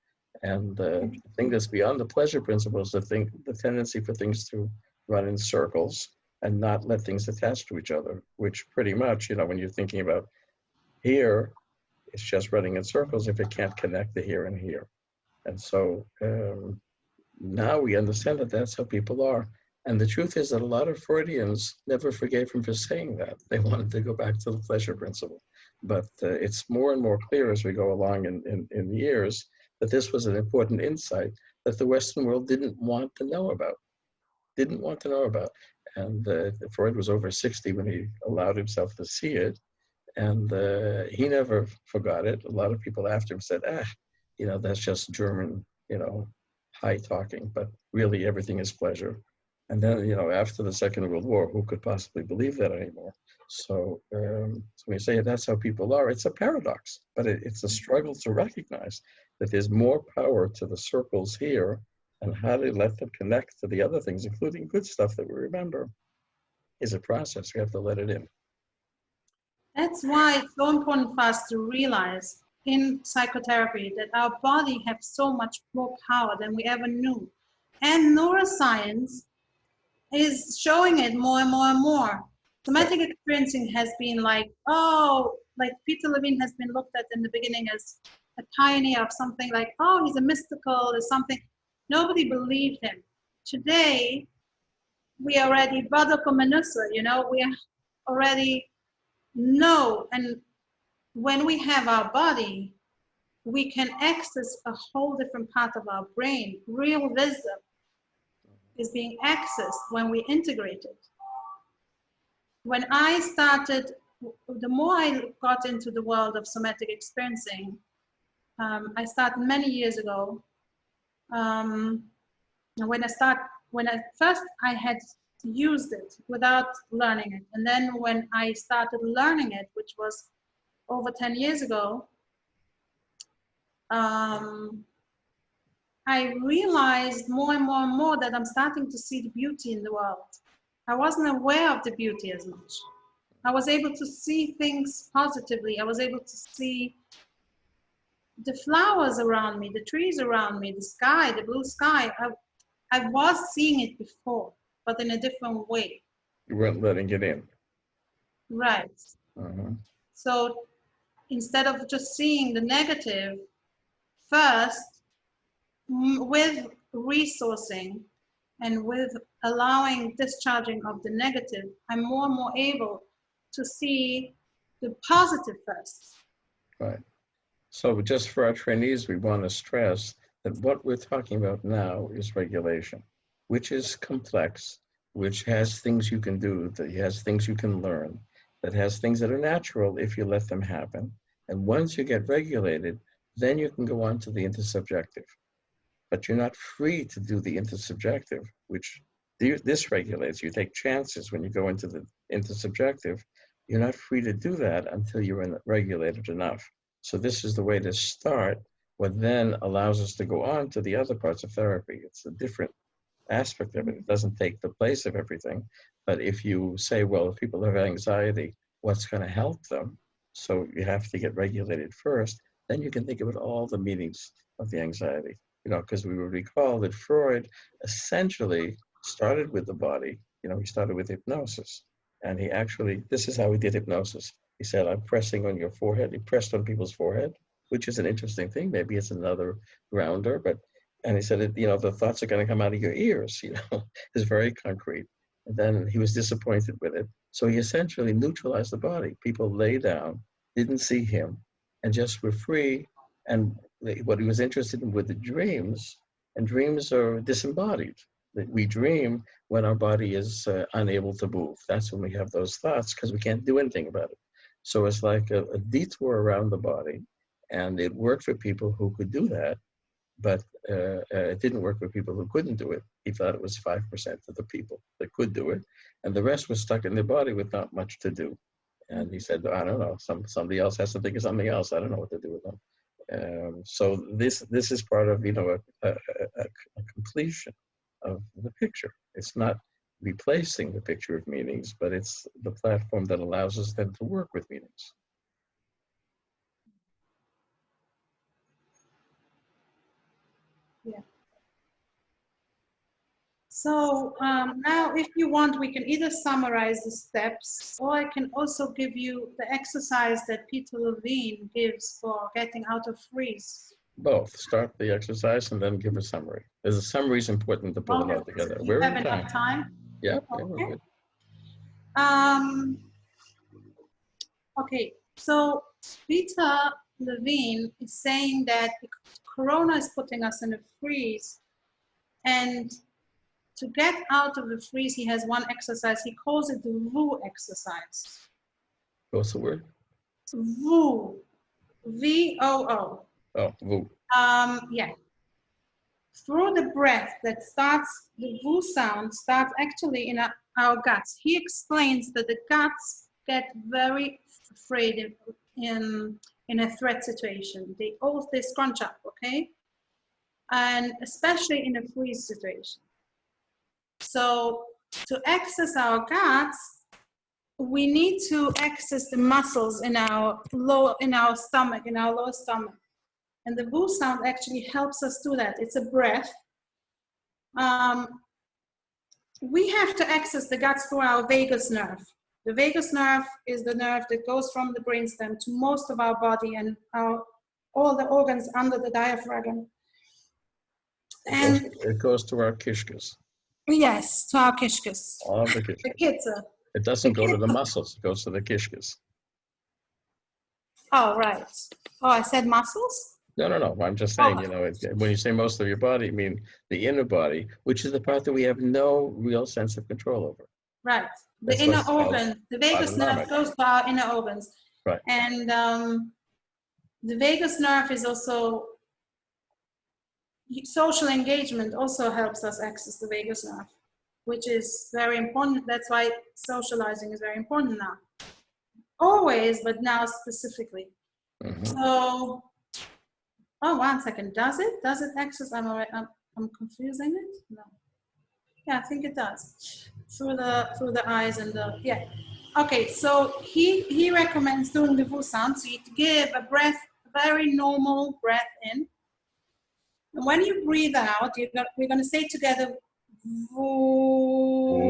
And the thing that's beyond the pleasure principle is the tendency for things to run in circles and not let things attach to each other, which pretty much, when you're thinking about here, it's just running in circles if it can't connect the here and here. And so now we understand that that's how people are. And the truth is that a lot of Freudians never forgave him for saying that. They wanted to go back to the pleasure principle. But it's more and more clear as we go along in years that this was an important insight that the Western world didn't want to know about. And Freud was over 60 when he allowed himself to see it. And he never forgot it. A lot of people after him said, that's just German, high talking, but really everything is pleasure. And then, after the Second World War, who could possibly believe that anymore? So when you say that's how people are, it's a paradox, but it's a struggle to recognize that there's more power to the circles here, and how to let them connect to the other things, including good stuff that we remember, is a process. We have to let it in. That's why it's so important for us to realize in psychotherapy that our body has so much more power than we ever knew. And neuroscience is showing it more and more and more. Somatic experiencing has been like Peter Levine has been looked at in the beginning as a pioneer of something like, he's a mystical or something. Nobody believed him. Today, we already, we already know. And when we have our body, we can access a whole different part of our brain. Real wisdom is being accessed when we integrate it. When I started the more I got into the world of somatic experiencing, I started many years ago. And when I first I had used it without learning it, and then when I started learning it, which was over 10 years ago, I realized more and more and more that I'm starting to see the beauty in the world. I wasn't aware of the beauty as much. I was able to see things positively. I was able to see the flowers around me, the trees around me, the sky, the blue sky. I was seeing it before, but in a different way. You weren't letting it in. Right. Uh-huh. So instead of just seeing the negative, first, with resourcing and with allowing discharging of the negative, I'm more and more able to see the positive first. Right. So just for our trainees, we want to stress that what we're talking about now is regulation, which is complex, which has things you can do, that has things you can learn, that has things that are natural if you let them happen. And once you get regulated, then you can go on to the intersubjective. But you're not free to do the intersubjective, which this regulates. You take chances when you go into the intersubjective. You're not free to do that until you're regulated enough. So this is the way to start, what then allows us to go on to the other parts of therapy. It's a different aspect of it. It doesn't take the place of everything. But if you say, well, if people have anxiety, what's going to help them? So you have to get regulated first. Then you can think about all the meanings of the anxiety. You know, because we will recall that Freud essentially started with the body. You know, he started with hypnosis. And he actually, this is how he did hypnosis. He said, I'm pressing on your forehead. He pressed on people's forehead, which is an interesting thing. Maybe it's another grounder, but, and he said, you know, the thoughts are going to come out of your ears, you know, it's very concrete. And then he was disappointed with it. So he essentially neutralized the body. People lay down, didn't see him, and just were free. And what he was interested in were the dreams, and dreams are disembodied. That we dream when our body is unable to move. That's when we have those thoughts, because we can't do anything about it. So it's like a detour around the body, and it worked for people who could do that, but it didn't work for people who couldn't do it. He thought it was 5% of the people that could do it, and the rest was stuck in their body with not much to do. And he said, I don't know, somebody else has to think of something else. I don't know what to do with them. So this is part of, you know, a completion of the picture. It's not replacing the picture of meanings, but it's the platform that allows us then to work with meanings. Yeah. So now, if you want, we can either summarize the steps, or I can also give you the exercise that Peter Levine gives for getting out of freeze. Both. Start the exercise and then give a summary. There's a summary is important to pull it all together. Do you have enough time? Yeah. Okay. Yeah, we're good. Okay. So Peter Levine is saying that Corona is putting us in a freeze, and to get out of the freeze, he has one exercise. He calls it the VOO exercise. What's the word? VOO. V-O-O. Oh, VOO. Yeah. Through the breath that starts, the VOO sound starts actually in our guts. He explains that the guts get very afraid in a threat situation. They scrunch up, okay? And especially in a freeze situation. So to access our guts, we need to access the muscles in our stomach, in our lower stomach. And the VOO sound actually helps us do that. It's a breath. We have to access the guts through our vagus nerve. The vagus nerve is the nerve that goes from the brainstem to most of our body and all the organs under the diaphragm. And it goes to our kishkas. Yes, to our kishkas. All the kishkas. The kitza. It doesn't go to the muscles. It goes to the kishkas. Oh, right. Oh, I said muscles? No. I'm just saying, you know, when you say most of your body, I mean the inner body, which is the part that we have no real sense of control over. Right. The That's inner what's called organs, the vagus nerve autonomic. goes to our inner organs. Right. And the vagus nerve is also, social engagement also helps us access the vagus nerve, which is very important. That's why socializing is very important now. Always, but now specifically. So, oh, 1 second. Does it access? I'm confusing it. No. Yeah, I think it does. Through the eyes and the, yeah. Okay, so he recommends doing the VU sound. So you give a breath, very normal breath in. And when you breathe out, we're going to say together, VU.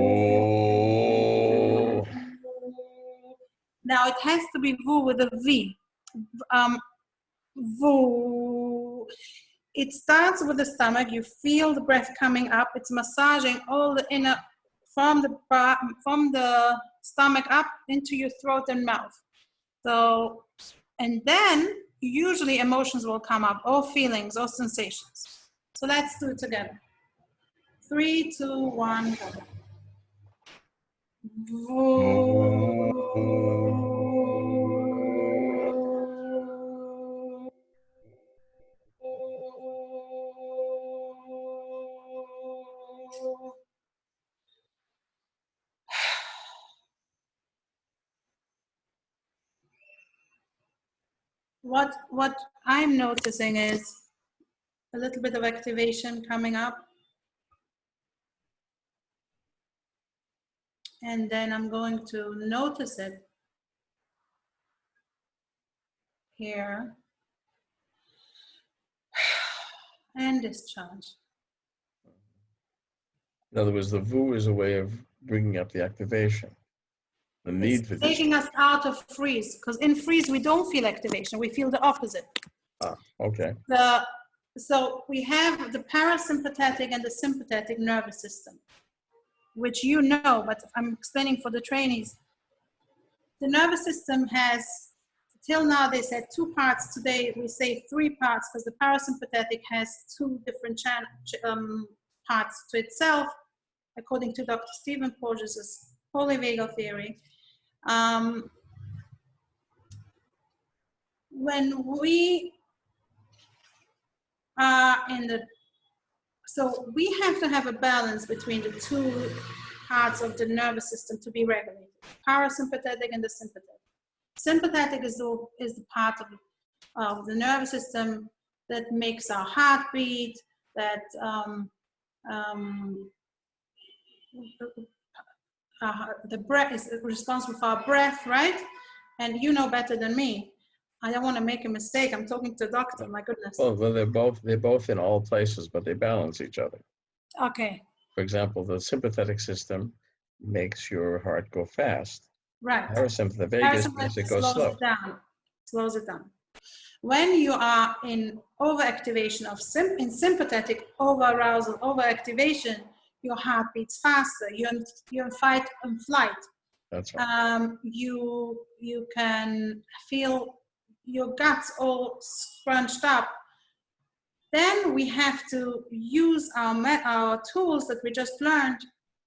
Now it has to be VU with a V. VU. It starts with the stomach. You feel the breath coming up. It's massaging all the inner, from the stomach up into your throat and mouth. So, and then usually emotions will come up, or feelings, or sensations. So let's do it together. 3, 2, 1, go. What I'm noticing is a little bit of activation coming up. And then I'm going to notice it here and discharge. In other words, the VU is a way of bringing up the activation. The need It's for this. Taking us out of freeze, because in freeze we don't feel activation, we feel the opposite. Ah, okay. So we have the parasympathetic and the sympathetic nervous system, which you know, but I'm explaining for the trainees. The nervous system has, till now they said 2 parts. Today we say 3 parts, because the parasympathetic has 2 different parts to itself, according to Dr. Stephen Porges' polyvagal theory. When we are so we have to have a balance between the 2 parts of the nervous system to be regulated, parasympathetic and the sympathetic. Sympathetic is the part of the nervous system that makes our heart beat, that the breath is responsible for our breath, right? And you know better than me. I don't want to make a mistake. I'm talking to a doctor, my goodness. Well, they're both in all places, but they balance each other. Okay. For example, the sympathetic system makes your heart go fast. Right. Parasympathetic makes it go slow. Slows it down. When you are in overactivation of sympathetic over-arousal, overactivation, your heart beats faster. You're in fight and flight. That's right. You can feel your guts all scrunched up. Then we have to use our tools that we just learned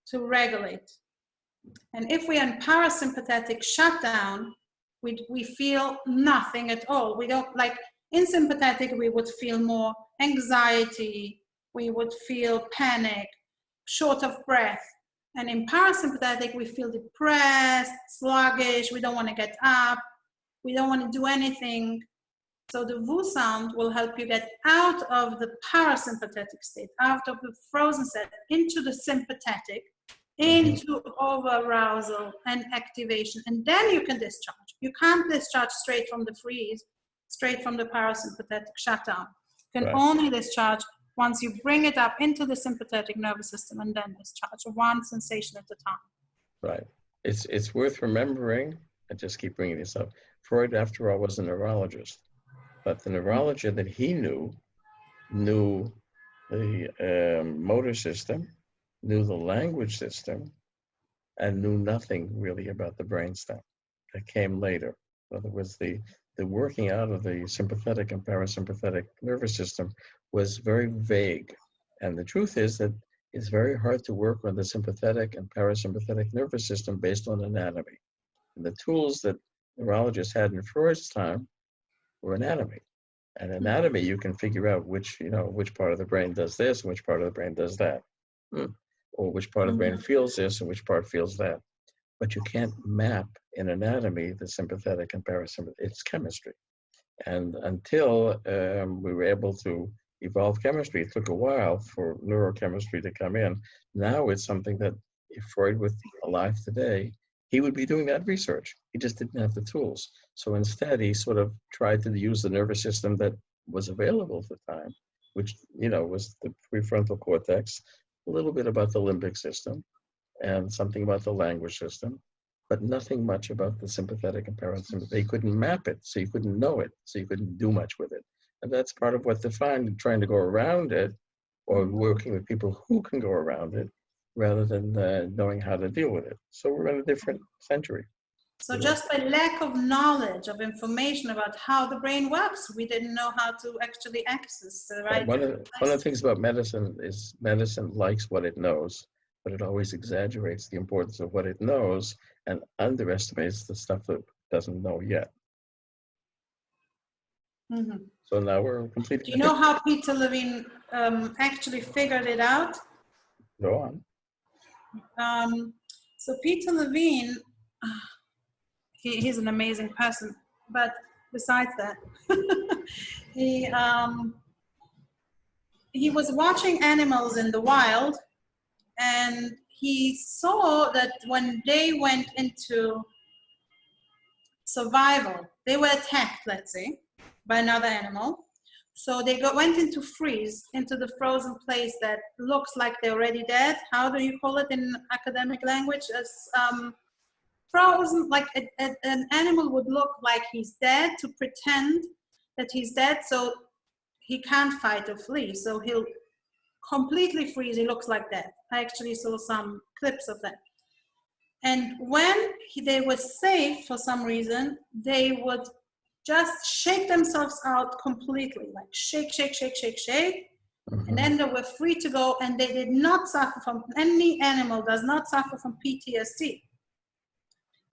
to regulate. And if we are in parasympathetic shutdown, we feel nothing at all. We don't, like in sympathetic, we would feel more anxiety, we would feel panic, short of breath. And in parasympathetic, we feel depressed, sluggish, we don't want to get up, we don't want to do anything. So the VU sound will help you get out of the parasympathetic state, out of the frozen state, into the sympathetic, into over-arousal and activation. And then you can discharge. You can't discharge straight from the freeze, straight from the parasympathetic shutdown. You can only discharge once you bring it up into the sympathetic nervous system and then discharge, one sensation at a time. Right. It's worth remembering, I just keep bringing this up, Freud, after all, was a neurologist. But the neurologist that he knew the motor system, knew the language system, and knew nothing really about the brainstem. That came later. In other words, the working out of the sympathetic and parasympathetic nervous system was very vague. And the truth is that It's very hard to work on the sympathetic and parasympathetic nervous system based on anatomy. And the tools that neurologists had in Freud's time were anatomy. And anatomy, you can figure out which part of the brain does this and which part of the brain does that. Or which part of the brain feels this and which part feels that. But you can't map in anatomy the sympathetic and parasympathetic. It's chemistry. And until we were able to evolve chemistry, it took a while for neurochemistry to come in. Now it's something that if Freud was alive today, he would be doing that research. He just didn't have the tools. So instead, he sort of tried to use the nervous system that was available at the time, which, was the prefrontal cortex, a little bit about the limbic system, and something about the language system, but nothing much about the sympathetic and parasympathetic. They couldn't map it, so you couldn't know it, so you couldn't do much with it. And that's part of what defined trying to go around it, or working with people who can go around it, rather than knowing how to deal with it. So we're in a different century. So just by lack of knowledge, of information about how the brain works, we didn't know how to actually access the right. One of the things about medicine is medicine likes what it knows, but it always exaggerates the importance of what it knows and underestimates the stuff that it doesn't know yet. So now we're completely. Do you know how Peter Levine actually figured it out? Go on. So Peter Levine, he's an amazing person, but besides that, he was watching animals in the wild, and he saw that when they went into survival, they were attacked, let's say, by another animal. So they went into freeze, into the frozen place that looks like they're already dead. How do you call it in academic language? As frozen, like an animal would look like he's dead, to pretend that he's dead, so he can't fight or flee. So he'll completely freeze. He looks like that. I actually saw some clips of that. And when they were safe for some reason, they would just shake themselves out completely, like shake, shake, shake, shake, shake. And then they were free to go, and they did not suffer from, any animal does not suffer from PTSD.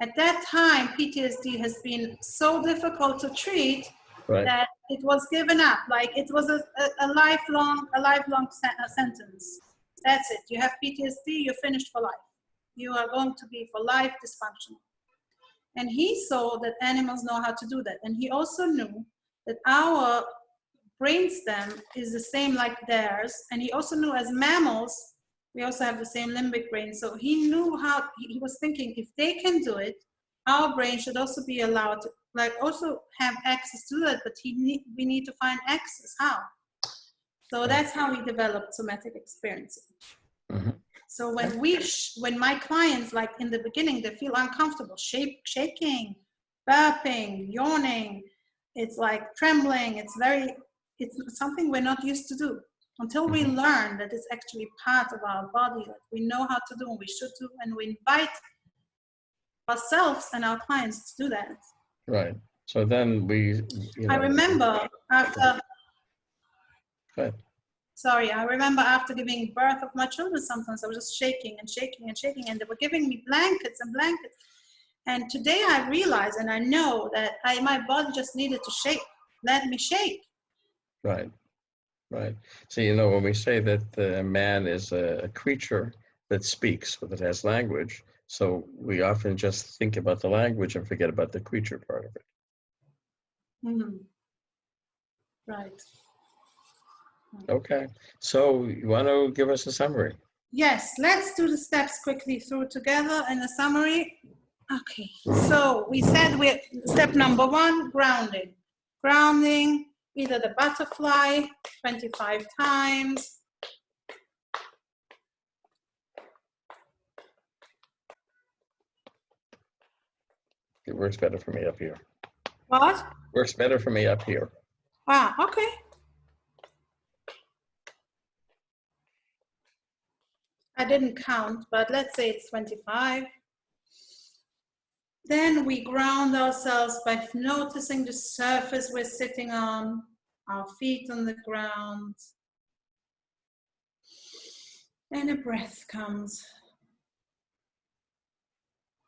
At that time, PTSD has been so difficult to treat that it was given up. Like it was a lifelong sentence. That's it. You have PTSD, you're finished for life. You are going to be for life dysfunctional. And he saw that animals know how to do that. And he also knew that our brainstem is the same like theirs. And he also knew as mammals, we also have the same limbic brain. So he knew how, he was thinking, if they can do it, our brain should also be allowed to, like, also have access to that, but we need to find access. How? So that's how we developed somatic experiencing. So when my clients, like in the beginning, they feel uncomfortable, shaking, burping, yawning, it's like trembling, it's something we're not used to do. Until we learn that it's actually part of our body, that we know how to do and we should do, and we invite ourselves and our clients to do that. Right. So then I remember after. Go ahead. Sorry, I remember after giving birth of my children, sometimes I was just shaking and shaking and shaking, and they were giving me blankets and blankets. And today I realize, and I know that my body just needed to shake. Let me shake. Right. Right. So, when we say that man is a creature that speaks, that has language, so we often just think about the language and forget about the creature part of it. Right. Okay. So you want to give us a summary? Yes. Let's do the steps quickly through together in a summary. Okay. So we said step number 1, grounding. Grounding. Either the butterfly 25 times. It works better for me up here. What? Works better for me up here. Ah, okay. I didn't count, but let's say it's 25. Then we ground ourselves by noticing the surface we're sitting on, our feet on the ground. And a breath comes.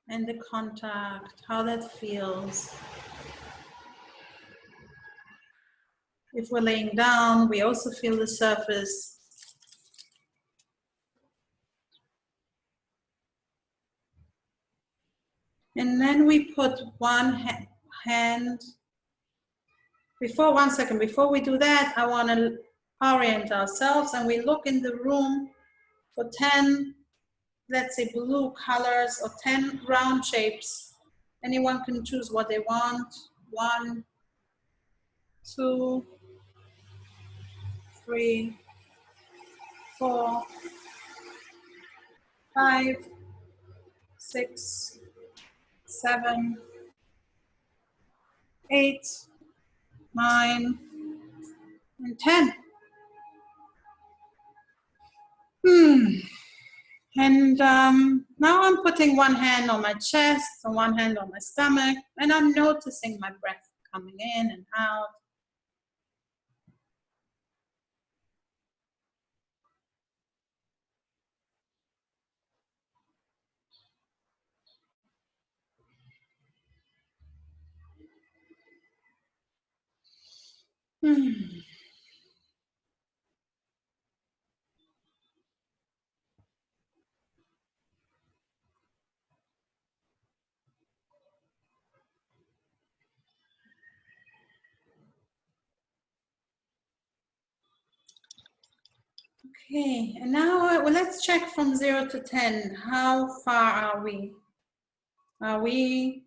And the contact, how that feels. If we're laying down, we also feel the surface. And then we put one hand, before we do that, I want to orient ourselves and we look in the room for 10, let's say blue colors or 10 round shapes. Anyone can choose what they want. 1, 2, 3, 4, 5, 6, 7, 8, 9, and 10. And now I'm putting one hand on my chest and one hand on my stomach, and I'm noticing my breath coming in and out. Okay, and now well, let's check from 0 to 10. How far are we? Are we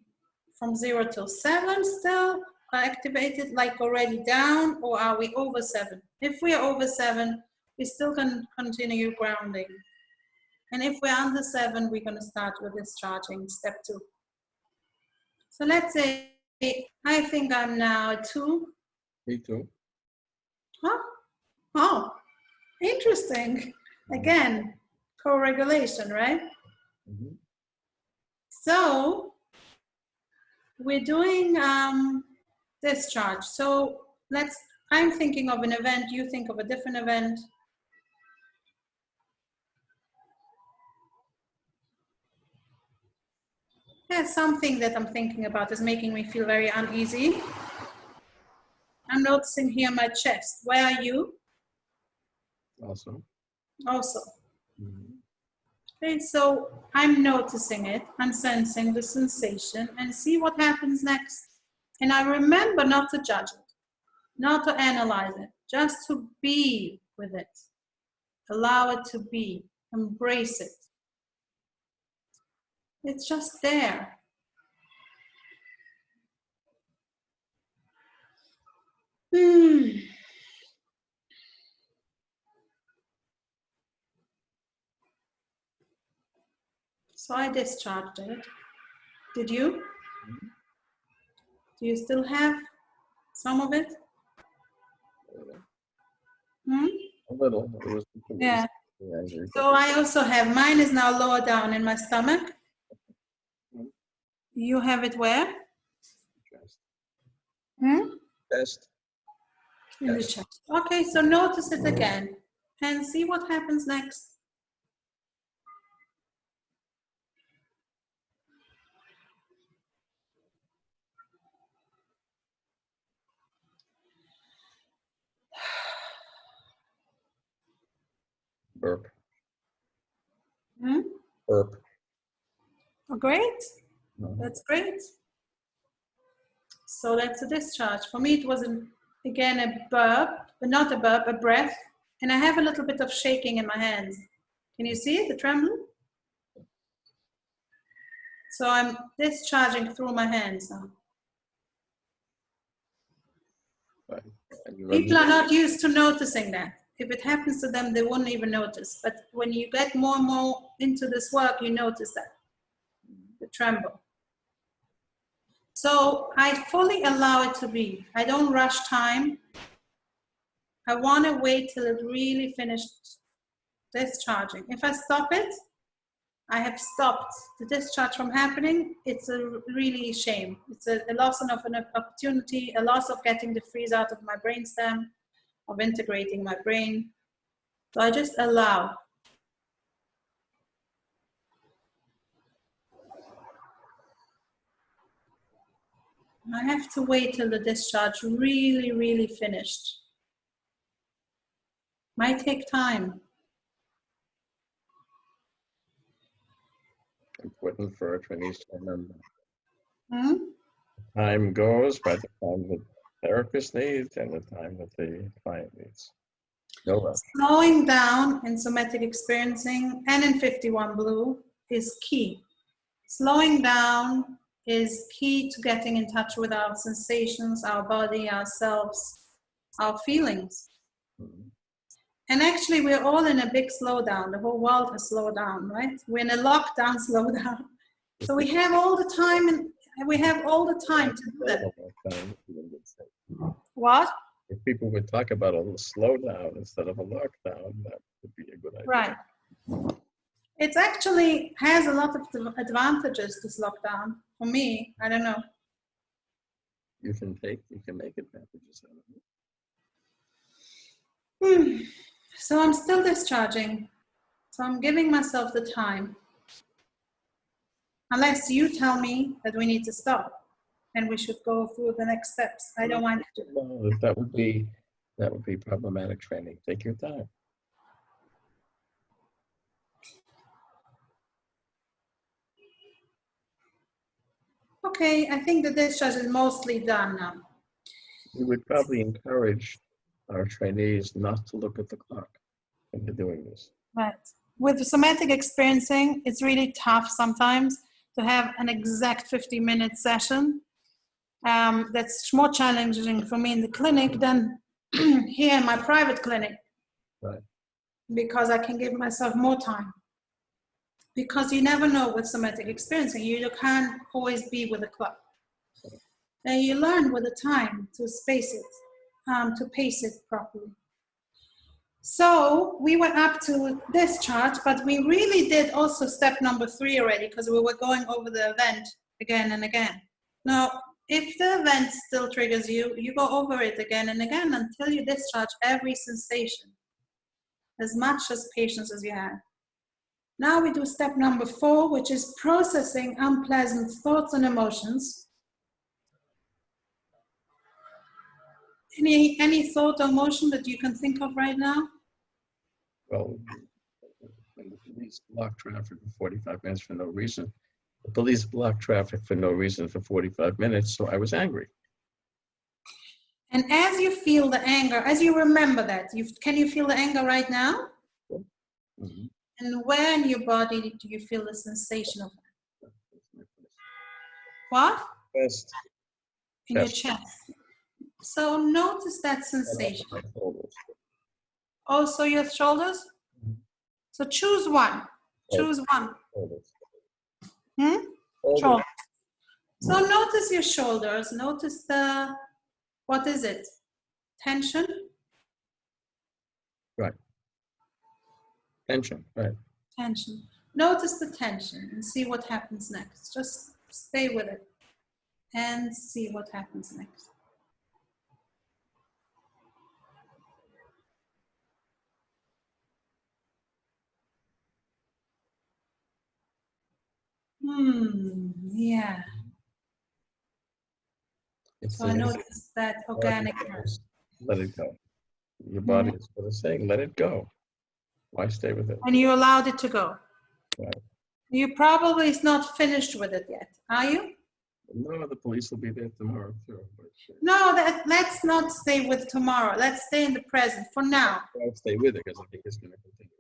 from 0 to 7 still activated, like already down, or are we over 7? If we are over 7, we still can continue grounding. And if we're under 7, we're going to start with discharging, step 2. So let's say I think I'm now 2. Me too. Huh? Oh, interesting. Again, co-regulation, right? Mm-hmm. So we're doing discharge. So I'm thinking of an event, you think of a different event. Yeah, something that I'm thinking about is making me feel very uneasy. I'm noticing here my chest. Where are you? Also. Also. Mm-hmm. Okay, so I'm noticing it, I'm sensing the sensation and see what happens next. And I remember not to judge it, not to analyze it, just to be with it. Allow it to be, embrace it. It's just there. So I discharged it. Did you? Mm-hmm. Do you still have some of it? A little. It was Yeah. So I also have, mine is now lower down in my stomach. You have it where? Chest. Chest. In the chest. Okay, so notice it again and see what happens next. Burp. Burp. Oh, great. That's great. So that's a discharge. For me, it was, again, a burp, but not a burp, a breath. And I have a little bit of shaking in my hands. Can you see it, the tremble? So I'm discharging through my hands now. People are not used to noticing that. If it happens to them, they won't even notice. But when you get more and more into this work, you notice that, the tremble. So I fully allow it to be. I don't rush time. I want to wait till it really finished discharging. If I stop it, I have stopped the discharge from happening. It's a really shame. It's a loss of an opportunity, a loss of getting the freeze out of my brainstem, of integrating my brain. So I just allow. I have to wait till the discharge really finished. Might take time. Important for our trainees to remember. Hmm? Time goes by the time the therapist needs and the time that the client needs. No rush. Slowing down in somatic experiencing and in 51 Blue is key. Slowing down is key to getting in touch with our sensations, our body, ourselves, our feelings. And actually, we're all in a big slowdown. The whole world has slowed down, right? We're in a lockdown slowdown. So we have all the time, and we have all the time to do that. What? If people would talk about a little slowdown instead of a lockdown, that would be a good idea. Right. It actually has a lot of advantages, this lockdown. For me, I don't know. You can make advantages out of it. So I'm still discharging. So I'm giving myself the time. Unless you tell me that we need to stop and we should go through the next steps. I don't want to. No, that would be problematic training. Take your time. Okay, I think the discharge is mostly done now. We would probably encourage our trainees not to look at the clock when they're doing this. Right. With somatic experiencing, it's really tough sometimes to have an exact 50-minute session. That's more challenging for me in the clinic than here in my private clinic. Right. Because I can give myself more time. Because you never know with somatic experiencing, you can't always be with the clock. And you learn with the time to space it, to pace it properly. So we went up to discharge, but we really did also step number 3 already because we were going over the event again and again. Now, if the event still triggers you, you go over it again and again until you discharge every sensation, as much as patience as you have. Now we do step number 4, which is processing unpleasant thoughts and emotions. Any thought or emotion that you can think of right now? Well, when the police block traffic for 45 minutes for no reason, the police blocked traffic for no reason for 45 minutes, so I was angry. And as you feel the anger, as you remember that, can you feel the anger right now? Mm-hmm. And where in your body do you feel the sensation of that? What? Chest. In your chest. So notice that sensation. Also your shoulders? Mm-hmm. So choose one. Choose one. Shoulders. Shoulders. So notice your shoulders. Notice what is it? Tension? Right. Tension, right. Tension. Notice the tension and see what happens next. Just stay with it and see what happens next. Yeah. So I noticed that organic. Let it go. Your body is what it's saying, let it go. Why stay with it? And you allowed it to go. Right. You probably is not finished with it yet, are you? No, the police will be there tomorrow too. No, let's not stay with tomorrow. Let's stay in the present for now. I'll stay with it because I think it's going to continue.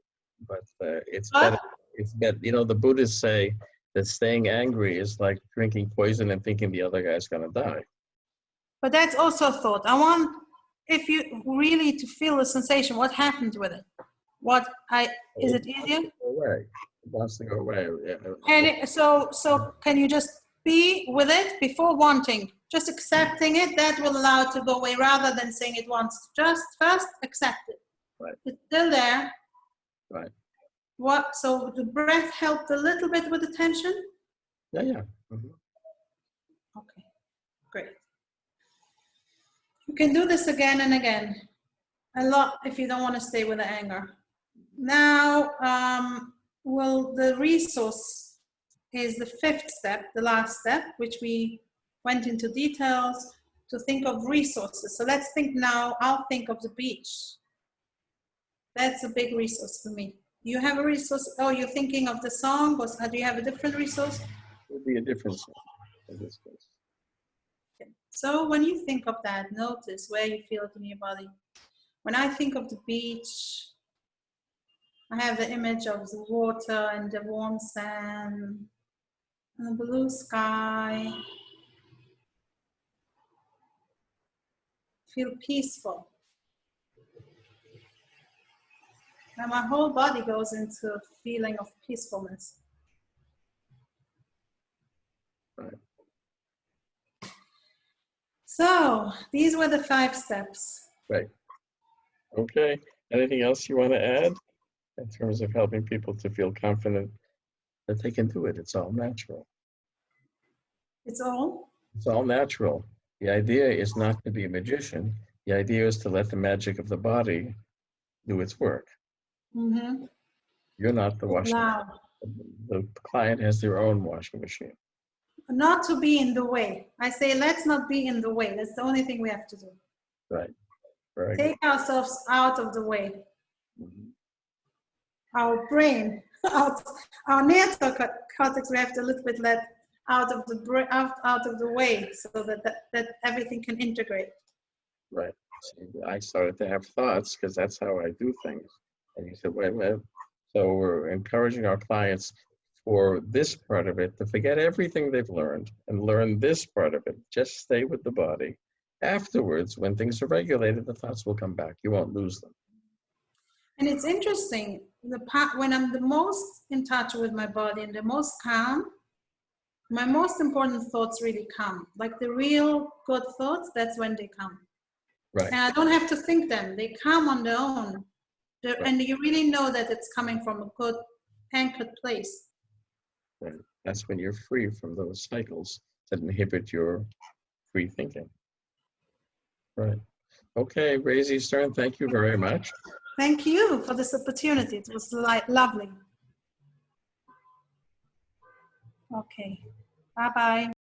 But it's better. It's better. You know, the Buddhists say that staying angry is like drinking poison and thinking the other guy's going to die. But that's also a thought. I want, if you really to feel the sensation, what happened with it? Is it easier? It wants to go away. Yeah. And so can you just be with it before wanting? Just accepting it, that will allow it to go away rather than saying it wants to. Just first accept it. Right. It's still there. Right. So the breath helped a little bit with the tension? Yeah. Mm-hmm. Okay, great. You can do this again and again. A lot if you don't want to stay with the anger. Now, the resource is the 5th step, the last step, which we went into details to think of resources. So let's think now, I'll think of the beach. That's a big resource for me. You have a resource, oh, you're thinking of the song, or do you have a different resource? It would be a different song in this case. Okay. So when you think of that, notice where you feel it in your body. When I think of the beach, I have the image of the water and the warm sand and the blue sky. Feel peaceful. And my whole body goes into a feeling of peacefulness. Right. So these were the 5 steps. Right. Okay. Anything else you want to add in terms of helping people to feel confident that they can do it? It's all natural. It's all? It's all natural. The idea is not to be a magician. The idea is to let the magic of the body do its work. Mm-hmm. You're not the washing Loud. machine. The client has their own washing machine. Not to be in the way. I say, let's not be in the way. That's the only thing we have to do. Right. Very Take ourselves out of the way. good. Mm-hmm. Our brain, our neocortex, we have to a little bit let out of the way, so that everything can integrate. Right. So I started to have thoughts because that's how I do things. And you said, wait. So we're encouraging our clients for this part of it to forget everything they've learned and learn this part of it. Just stay with the body. Afterwards, when things are regulated, the thoughts will come back. You won't lose them. And it's interesting, when I'm the most in touch with my body and the most calm, my most important thoughts really come. Like the real good thoughts, that's when they come. Right. And I don't have to think them. They come on their own. Right. And you really know that it's coming from a good anchored place. Right. That's when you're free from those cycles that inhibit your free thinking. Right. Okay, Reisy Stern, thank you very much. Thank you for this opportunity. It was lovely. Okay. Bye-bye.